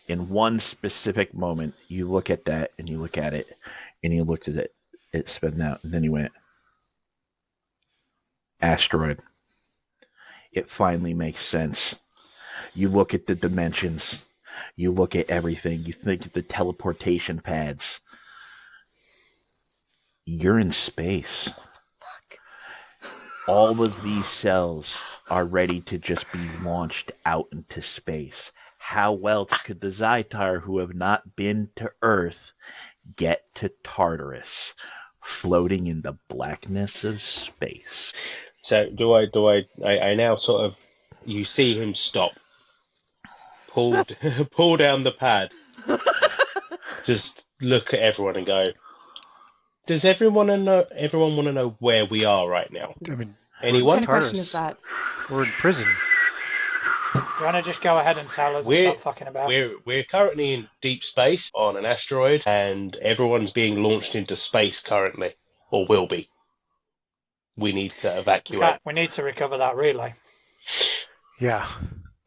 In one specific moment, you look at that, and you look at it, and you looked at it spun out, and then you went, asteroid. It finally makes sense. You look at the dimensions, you look at everything, you think of the teleportation pads. You're in space. Fuck. All of these cells are ready to just be launched out into space. How else could the Zaitar who have not been to Earth get to Tartarus, floating in the blackness of space? So I now sort of, you see him stop, pull down the pad, just look at everyone and go, does everyone want to know where we are right now? I mean, anyone? What kind of question is that? We're in prison. You want to just go ahead and tell us and stop fucking about? We're currently in deep space on an asteroid, and everyone's being launched into space currently, or will be. We need to evacuate. We need to recover that relay. Yeah.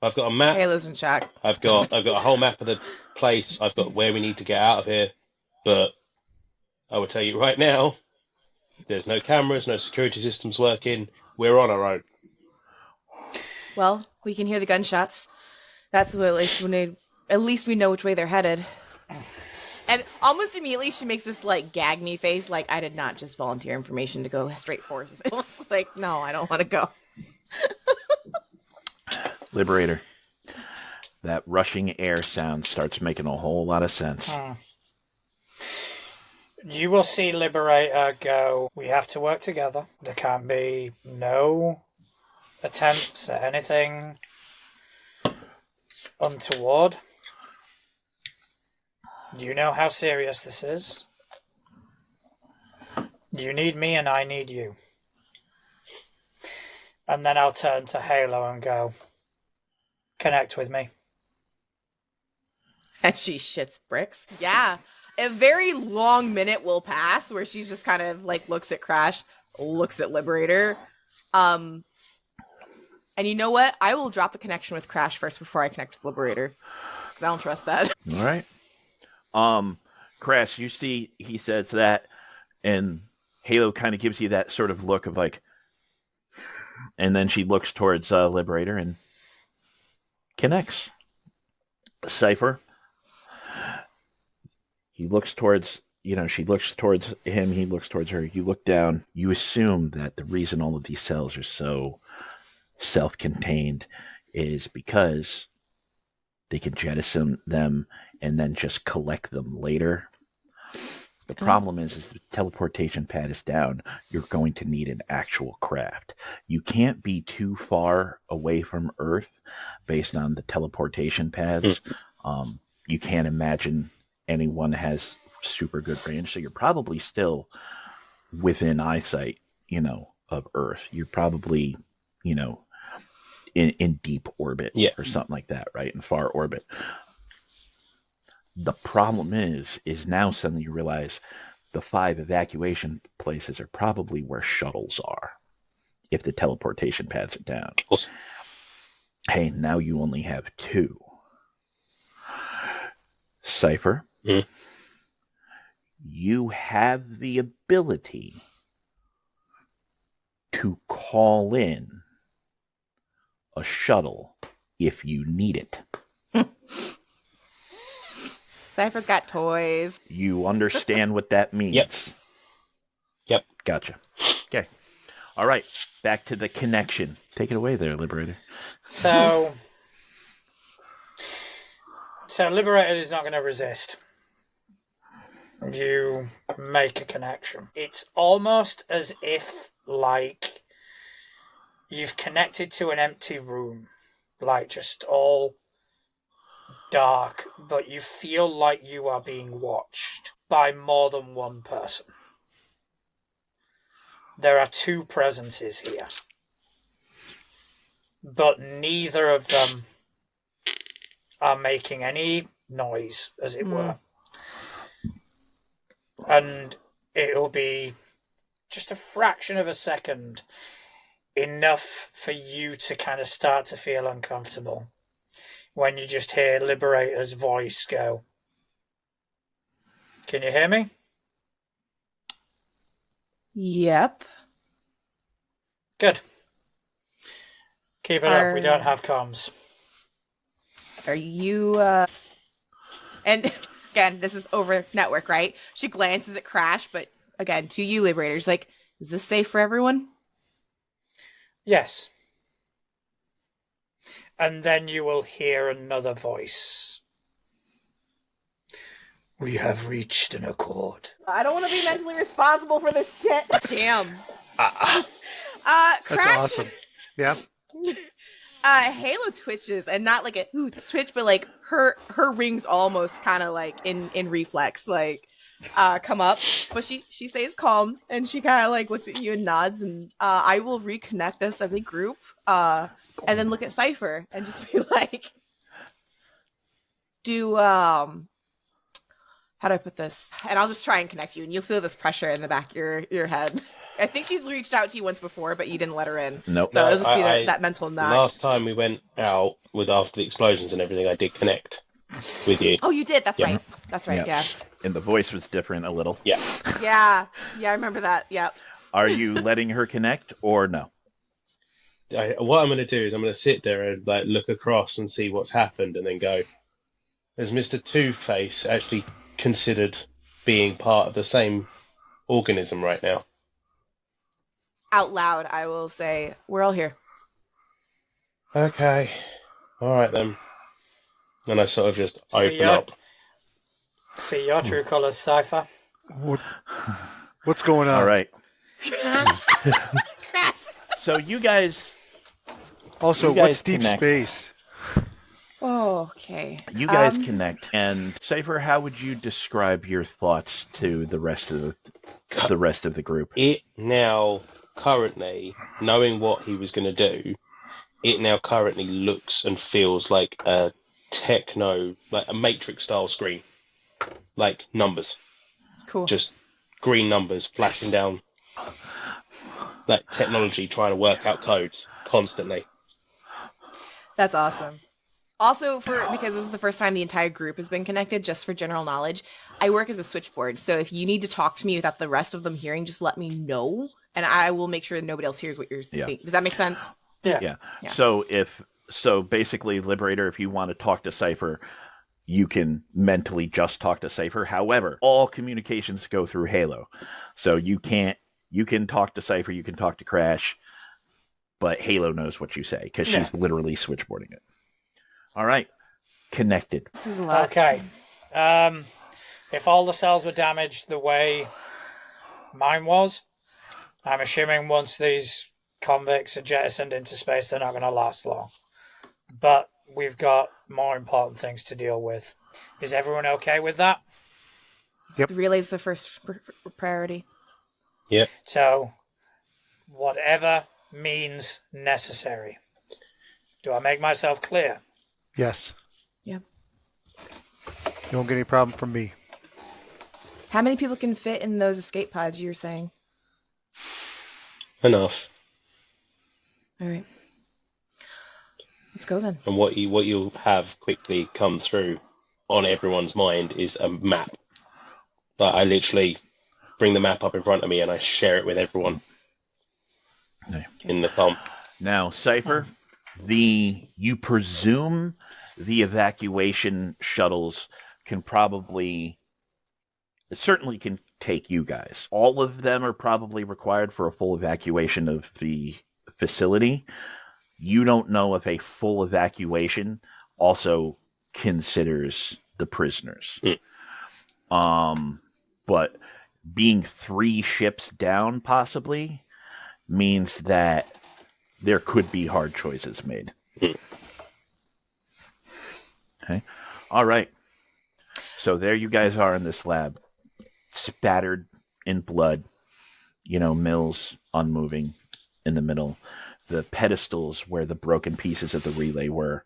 I've got a map. Halo's in shock. I've got a whole map of the place. I've got where we need to get out of here, but I will tell you right now, there's no cameras, no security systems working. We're on our own. Well, we can hear the gunshots. That's what at least we know which way they're headed. And almost immediately she makes this like gag me face, like I did not just volunteer information to go straight for us. It's like, no, I don't want to go. Liberator. That rushing air sound starts making a whole lot of sense. You will see Liberator go, we have to work together. There can't be no attempts at anything untoward. You know how serious this is. You need me and I need you. And then I'll turn to Halo and go, connect with me. And she shits bricks. Yeah. A very long minute will pass where she just kind of like looks at Crash, looks at Liberator. And you know what? I will drop the connection with Crash first before I connect with Liberator. Because I don't trust that. All right. Crash, you see he says that, and Halo kind of gives you that sort of look of like, and then she looks towards Liberator and connects. Cypher. He looks towards, she looks towards him, he looks towards her. You look down, you assume that the reason all of these cells are so self-contained is because they can jettison them and then just collect them later. The problem is the teleportation pad is down. You're going to need an actual craft. You can't be too far away from Earth based on the teleportation pads. You can't imagine anyone has super good range, so you're probably still within eyesight, of Earth. You're probably, in deep orbit or something like that, right? In far orbit. The problem is now suddenly you realize the 5 evacuation places are probably where shuttles are if the teleportation pads are down. Awesome. Hey, now you only have 2. Cypher, you have the ability to call in a shuttle if you need it. Cypher's got toys. You understand what that means? Yep. Gotcha. Okay. All right. Back to the connection. Take it away there, Liberator. So Liberator is not going to resist. You make a connection. It's almost as if, like, you've connected to an empty room. Like, just all dark, but you feel like you are being watched by more than one person. There are 2 presences here, but neither of them are making any noise, as it were. And it'll be just a fraction of a second, enough for you to kind of start to feel uncomfortable when you just hear Liberator's voice go, "Can you hear me?" Yep. Good. Keep it up. We don't have comms. Are you, and again, this is over network, right? She glances at Crash, but again, to you, Liberators, like, is this safe for everyone? Yes. And then you will hear another voice. "We have reached an accord." I don't want to be mentally responsible for this shit. Damn. Crash. That's awesome. Yeah. Halo twitches, and not like a twitch, but like her rings almost kind of like in reflex, like come up, but she stays calm and she kind of like looks at you and nods, and I will reconnect us as a group, and then look at Cypher and just be like, do how do I put this? And I'll just try and connect you, and you'll feel this pressure in the back of your head. I think she's reached out to you once before, but you didn't let her in. Nope. So it'll just be that mental knock. Last time we went out after the explosions and everything, I did connect with you. Oh, you did? That's right. That's right, yeah. And the voice was different a little. Yeah. Yeah, I remember that. Yeah. Are you letting her connect or no? what I'm going to do is I'm going to sit there and like look across and see what's happened, and then go, has Mr. Two-Face actually considered being part of the same organism right now? Out loud, I will say, we're all here. Okay, all right then. And I sort of just See open ya. up. See your true colours, Cypher. What's going on? All right. Crash. So you guys Also, You guys what's deep connect. space? Oh, okay. You guys connect, and Cypher, how would you describe your thoughts to the rest of the group? It now currently, knowing what he was going to do, it now currently looks and feels like a like a Matrix style screen, like numbers, Cool. just green numbers flashing down, like technology trying to work out codes constantly. That's awesome. Also, because this is the first time the entire group has been connected, just for general knowledge, I work as a switchboard. So if you need to talk to me without the rest of them hearing, just let me know, and I will make sure that nobody else hears what you're thinking. Does that make sense? Yeah. So basically, Liberator, if you want to talk to Cypher, you can mentally just talk to Cypher. However, all communications go through Halo, so you can talk to Cypher, you can talk to Crash, but Halo knows what you say because she's literally switchboarding it. All right, connected. This is a lot. Okay. If all the cells were damaged the way mine was, I'm assuming once these convicts are jettisoned into space, they're not going to last long. But we've got more important things to deal with. Is everyone okay with that? Yep. The relay's the first priority. Yep. So, whatever means necessary. Do I make myself clear? Yes. Yeah. You won't get any problem from me. How many people can fit in those escape pods you were saying? Enough. All right. Let's go then. And what you'll have quickly come through on everyone's mind is a map. Like I literally bring the map up in front of me and I share it with everyone in the com. Now, Cypher, you presume the evacuation shuttles certainly can take you guys. All of them are probably required for a full evacuation of the facility. You don't know if a full evacuation also considers the prisoners. But being 3 ships down possibly means that there could be hard choices made. Okay. All right. So there you guys are in this lab, spattered in blood, mills unmoving in the middle. The pedestals where the broken pieces of the relay were,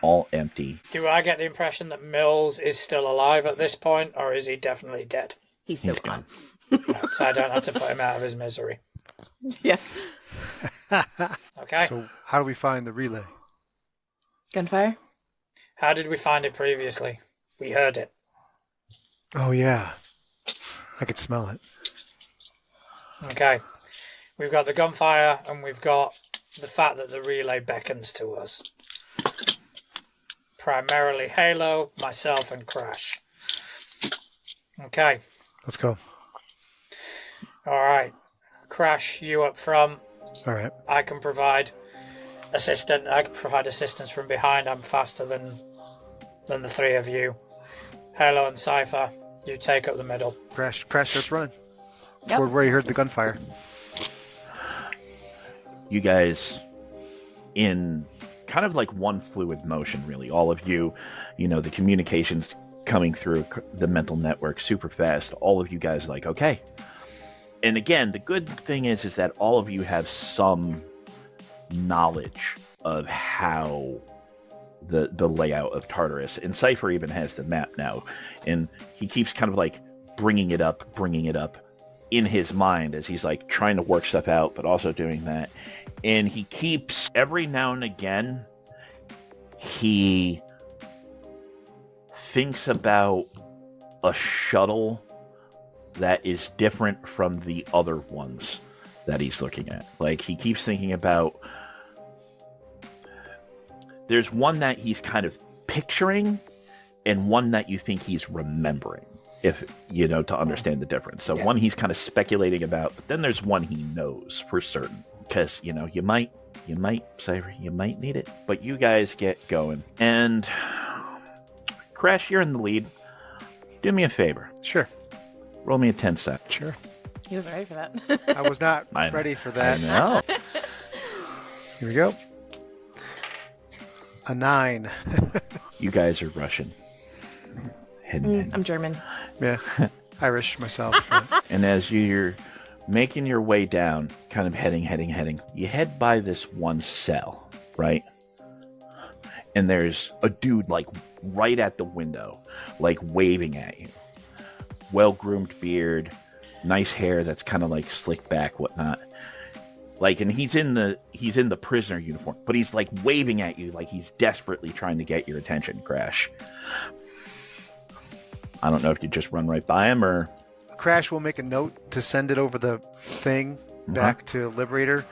all empty. Do I get the impression that Mills is still alive at this point, or is he definitely dead? He's still gone. No, so I don't have to put him out of his misery. Yeah. Okay. So how do we find the relay? Gunfire? How did we find it previously? We heard it. Oh, yeah. I could smell it. Okay. We've got the gunfire, and we've got the fact that the relay beckons to us. Primarily Halo, myself, and Crash. Okay. Let's go. All right. Crash, you up front. All right. I can provide assistance from behind. I'm faster than the 3 of you. Halo and Cypher, you take up the middle. Crash starts running. Yep. Where you heard the gunfire. You guys, in kind of like one fluid motion, really. All of you, the communications coming through the mental network super fast. All of you guys like, okay. And again, the good thing is that all of you have some knowledge of how the layout of Tartarus. And Cypher even has the map now. And he keeps kind of like bringing it up in his mind as he's like trying to work stuff out, but also doing that. And he keeps, every now and again, he thinks about a shuttle that is different from the other ones that he's looking at. Like, he keeps thinking about There's one that he's kind of picturing and one that you think he's remembering, if you know, to understand the difference. So one he's kind of speculating about, but then there's one he knows for certain. Because, you know, you might, Cypher, you might need it. But you guys get going. And Crash, you're in the lead. Do me a favor. Sure. Roll me a 10 set. Sure. He wasn't ready for that. I was not I know. ready for that. I know. Here we go. A 9. You guys are Russian. I'm German. Yeah. Irish myself. But... And as you're making your way down, kind of heading, you head by this one cell, right? And there's a dude, like, right at the window, like, waving at you. Well-groomed beard, nice hair that's kind of, like, slicked back, whatnot. Like, and he's in the prisoner uniform, but he's, like, waving at you like he's desperately trying to get your attention, Crash. I don't know if you just run right by him or... Crash will make a note to send it over the thing back to Liberator,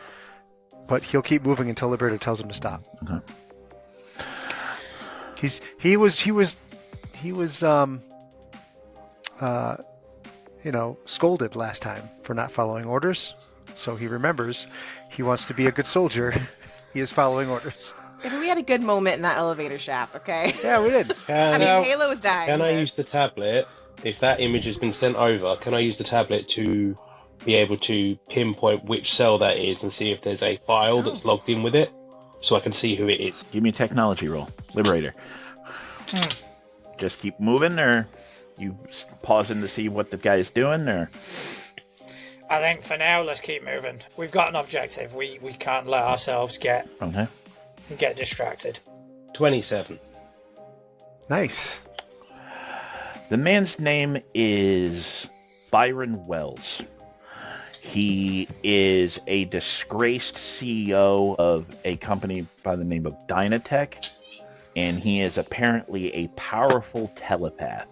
but he'll keep moving until Liberator tells him to stop. He was scolded last time for not following orders, so he remembers. He wants to be a good soldier. He is following orders. If we had a good moment in that elevator shaft, okay? Yeah, we did. I mean, Halo was dying. Can I use the tablet? If that image has been sent over, can I use the tablet to be able to pinpoint which cell that is and see if there's a file that's logged in with it, so I can see who it is? Give me a technology roll. Liberator. Just keep moving, or you pausing to see what the guy's doing, or... I think for now, let's keep moving. We've got an objective. We can't let ourselves get distracted. 27. Nice. The man's name is Byron Wells. He is a disgraced CEO of a company by the name of Dynatech, and he is apparently a powerful telepath.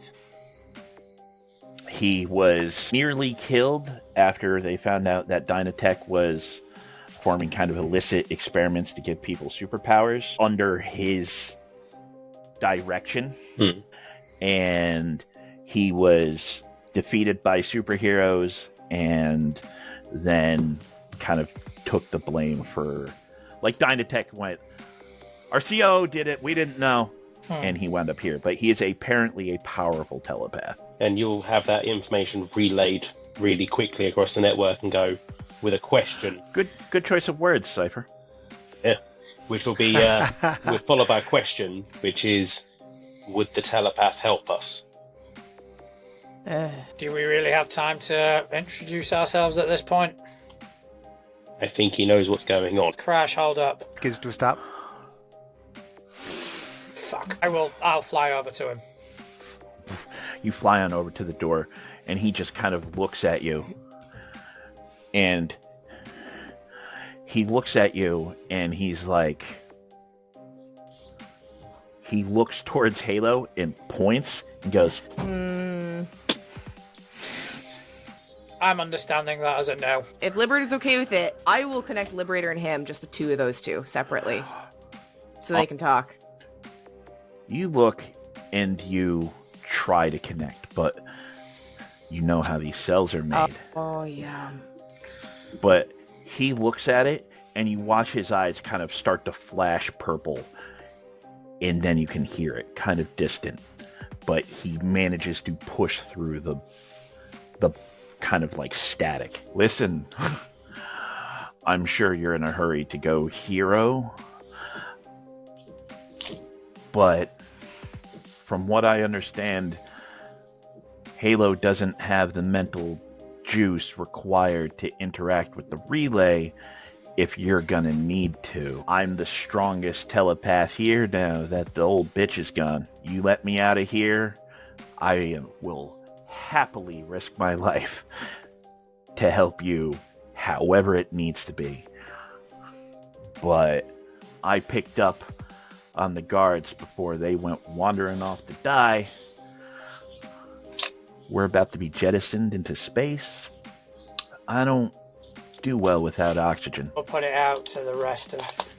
He was nearly killed after they found out that Dynatech was performing kind of illicit experiments to give people superpowers under his direction. And he was defeated by superheroes and then kind of took the blame for... Like, Dynatech went, our CEO did it, we didn't know. And he wound up here. But he is apparently a powerful telepath. And you'll have that information relayed really quickly across the network and go with a question. Good choice of words, Cypher. Yeah. Which will be followed by a question, which is, would the telepath help us? Do we really have time to introduce ourselves at this point? I think he knows what's going on. Crash, hold up. Kids, do a stop. Fuck. I'll fly over to him. You fly on over to the door, and he just kind of looks at you. And he looks at you, and he's like... He looks towards Halo and points and goes... I'm understanding that as a no. If Liberator's okay with it, I will connect Liberator and him, just the two of those two, separately. So they can talk. You look and you try to connect, but you know how these cells are made. Oh, yeah. But he looks at it, and you watch his eyes kind of start to flash purple, and then you can hear it, kind of distant. But he manages to push through the kind of like static. Listen, I'm sure you're in a hurry to go hero, but from what I understand, Halo doesn't have the mental juice required to interact with the relay if you're gonna need to. I'm the strongest telepath here now that the old bitch is gone. You let me out of here, I will happily risk my life to help you however it needs to be. But I picked up on the guards before they went wandering off to die. We're about to be jettisoned into space. I don't do well without oxygen. We'll put it out to the rest of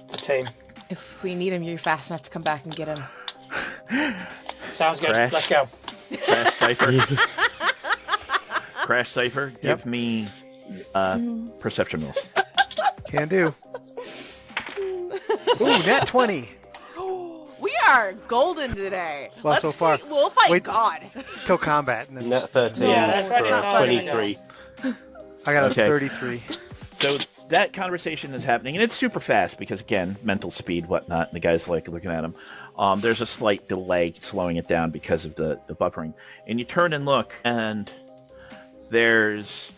the team. If we need him, you're fast enough to come back and get him. Sounds good. Crash. Let's go. Crash Cipher. Crash Cipher, Yep. give me perception rolls. Can do. Ooh, nat 20. We are golden today. Well, so far. We'll fight Wait. God. Till combat. And then Net 13 Yeah, that's right, for it's a not 23. I got a Okay. 33. So that conversation is happening, and it's super fast because, again, mental speed, whatnot, and the guy's like looking at him. There's a slight delay slowing it down because of the buffering. And you turn and look, and there's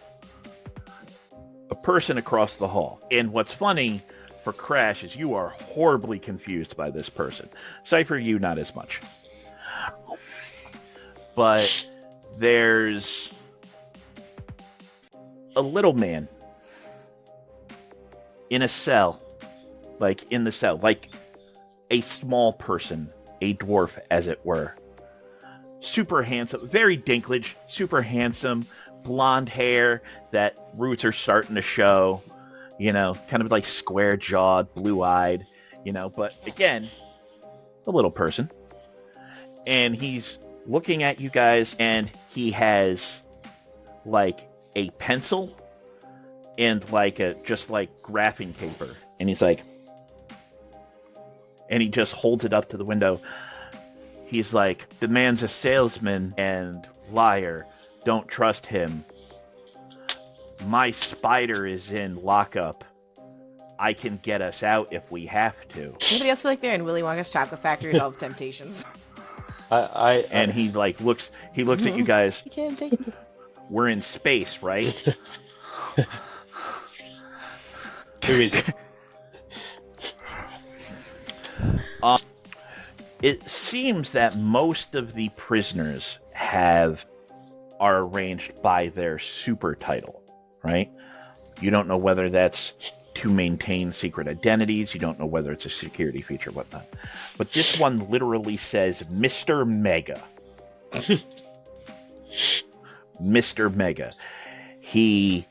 a person across the hall. And what's funny for Crash is you are horribly confused by this person. Cypher, you not as much. But there's a little man in a cell, like in the cell, like a small person, a dwarf, as it were. Super handsome, very Dinklage, super handsome, blonde hair that roots are starting to show, you know, kind of like square jawed, blue eyed, you know, but again, a little person. And he's looking at you guys, and he has like a pencil and like just like graphing paper, and he's like, and he just holds it up to the window. He's like, the man's a salesman and liar. Don't trust him. My spider is in lockup. I can get us out if we have to. Anybody else feel like they're in Willy Wonka's Chocolate Factory with all the temptations? And he like looks at you guys. You can't take me. We're in space, right? Who is it? It seems that most of the prisoners are arranged by their super title, right? You don't know whether that's to maintain secret identities. You don't know whether it's a security feature, whatnot. But this one literally says Mr. Mega. Mr. Mega. He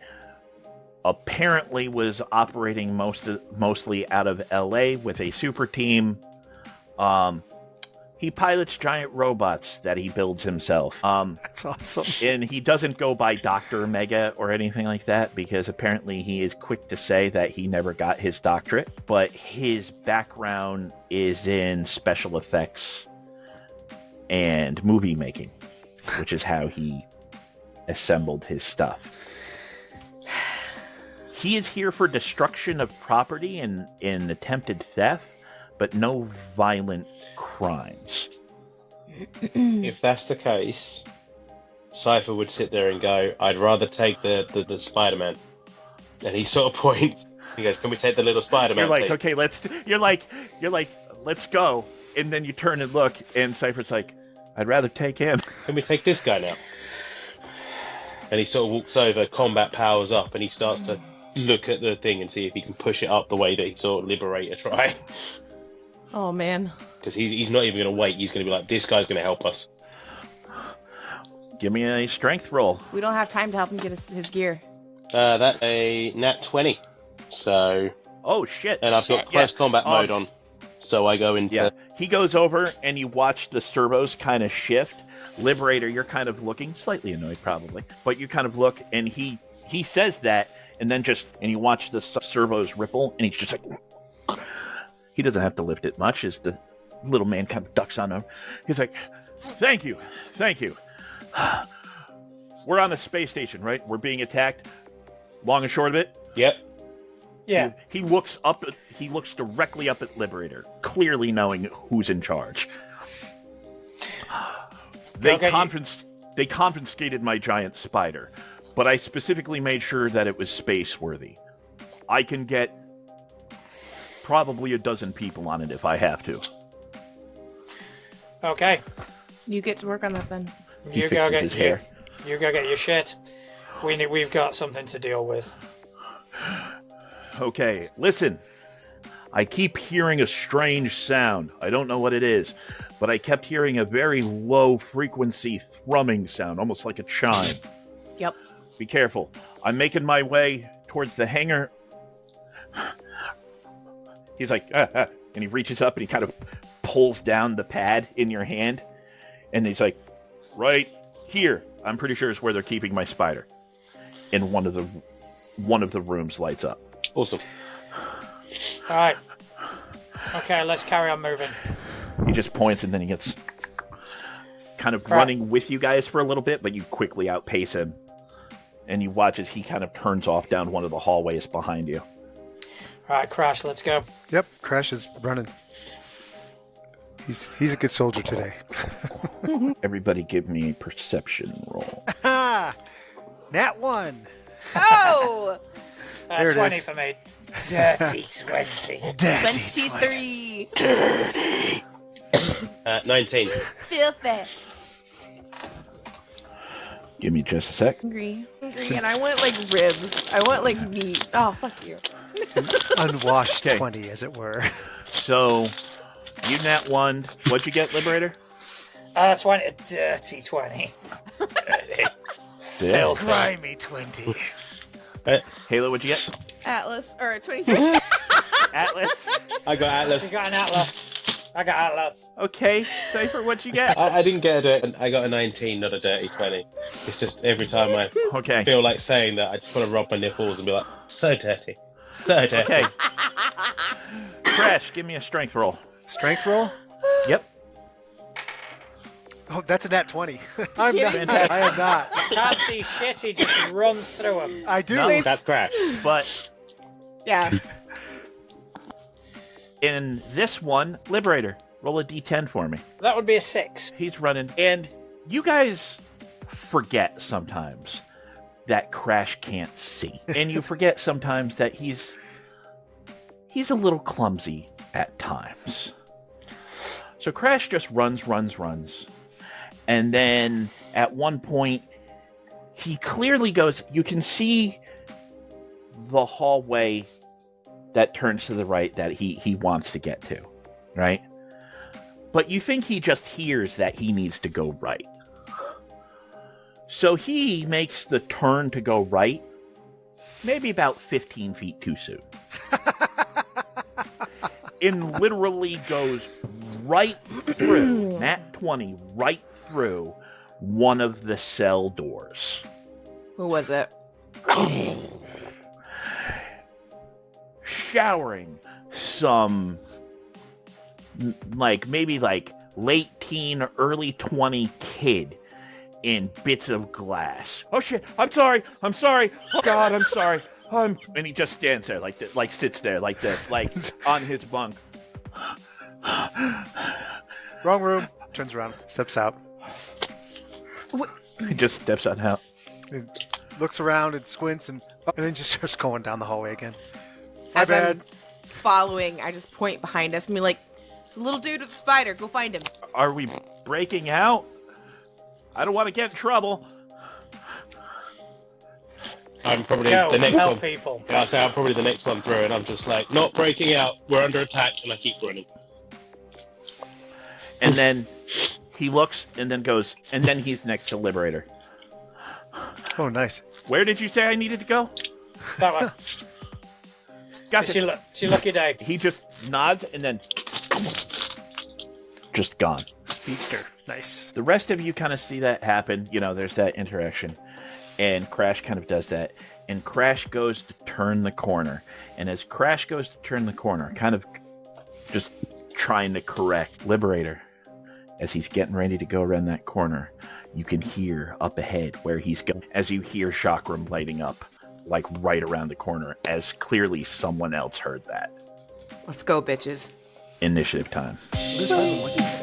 apparently was operating mostly out of LA with a super team. He pilots giant robots that he builds himself. That's awesome. And he doesn't go by Dr. Mega or anything like that, because apparently he is quick to say that he never got his doctorate, but his background is in special effects and movie making, which is how he assembled his stuff. He is here for destruction of property and attempted theft, but no violent crimes. If that's the case, Cypher would sit there and go, I'd rather take the Spider-Man. And he sort of points. He goes, can we take the little Spider-Man, You're like, please? okay, you're like, let's go. And then you turn and look, and Cypher's like, I'd rather take him. Can we take this guy now? And he sort of walks over, combat powers up, and he starts to look at the thing and see if he can push it up the way that he saw Liberator try. Oh, man. Because he's not even going to wait. He's going to be like, this guy's going to help us. Give me a strength roll. We don't have time to help him get his gear. That's a nat 20. So, Oh, shit. and I've got close combat mode on. So I go into... Yeah, he goes over, and you watch the servos kind of shift. Liberator, you're kind of looking, slightly annoyed probably, but you kind of look, and he says that, and then and you watch the servos ripple, and he's just like... He doesn't have to lift it much as the little man kind of ducks on him. He's like, thank you. We're on the space station, right? We're being attacked. Long and short of it, Yep. Yeah. he looks directly up at Liberator, clearly knowing who's in charge. They confiscated my giant spider, but I specifically made sure that it was space worthy. I can get probably a dozen people on it if I have to. Okay. You get to work on that then. He You go fixes get his hair. You go get your shit. We've got something to deal with. Okay, listen. I keep hearing a strange sound. I don't know what it is, but I kept hearing a very low frequency thrumming sound, almost like a chime. Yep. Be careful. I'm making my way towards the hangar. He's like, And he reaches up and he kind of pulls down the pad in your hand. And he's like, right here. I'm pretty sure is where they're keeping my spider. And one of the rooms lights up. Awesome. All right. Okay, let's carry on moving. He just points and then he gets kind of Right. running with you guys for a little bit, but you quickly outpace him. And you watch as he kind of turns off down one of the hallways behind you. All right, Crash, let's go. Yep, Crash is running. He's a good soldier today. Everybody give me a perception roll. Nat 1. Oh! There it 20 is. for me. Dirty 20. 23. 19. Filthy. Give me just a sec. Hungry. And I want like ribs. I want like meat. Oh, fuck you. Unwashed Okay. 20, as it were. So, you nat 1. What'd you get, Liberator? 20. Dirty 20. Yeah. Grimy 20. Halo, what'd you get? Atlas. Or 23. Atlas? I got Atlas. You got an Atlas. I got Atlas. Okay. Cypher, what'd you get? I didn't get I got a 19, not a dirty 20. It's just every time I Okay. feel like saying that, I just want to rub my nipples and be like, so dirty. So dirty. Okay. Crash, give me a strength roll. Strength roll? Yep. Oh, that's a nat 20. I'm not. Kidding? I am not. Can't see shit, he just runs through them. I do. No. That's Crash. But Yeah. in this one, Liberator, roll a d10 for me. That would be a 6. He's running. And you guys forget sometimes that Crash can't see. And you forget sometimes that he's a little clumsy at times. So Crash just runs. And then at one point, he clearly goes, you can see the hallway that turns to the right that he wants to get to, right? But you think he just hears that he needs to go right. So he makes the turn to go right, maybe about 15 feet too soon. And literally goes right through, nat 20, right through one of the cell doors. Who was it? Showering some maybe late teen, early 20 kid in bits of glass. Oh shit, I'm sorry. Oh god, I'm sorry. And he just stands there sits there like this, like on his bunk. Wrong room. Turns around. Steps out. He just steps on out. And looks around and squints and then just starts going down the hallway again. My As bad. I'm following, I just point behind us and be like, it's a little dude with a spider. Go find him. Are we breaking out? I don't want to get in trouble. I'm probably Go, the next help one. people. Yeah, I'll say I'm probably the next one through, and I'm just like, not breaking out. We're under attack, and I keep running. And then he looks and then goes, and then he's next to Liberator. Oh, nice. Where did you say I needed to go? That one. Gotcha. It's your lucky day. He just nods and then just gone. Speedster. Nice. The rest of you kind of see that happen. You know, there's that interaction. And Crash kind of does that. And Crash goes to turn the corner. And as Crash goes to turn the corner, kind of just trying to correct Liberator, as he's getting ready to go around that corner, you can hear up ahead where he's going. As you hear chakram lighting up, like right around the corner, as clearly someone else heard that. Let's go, bitches. Initiative time. This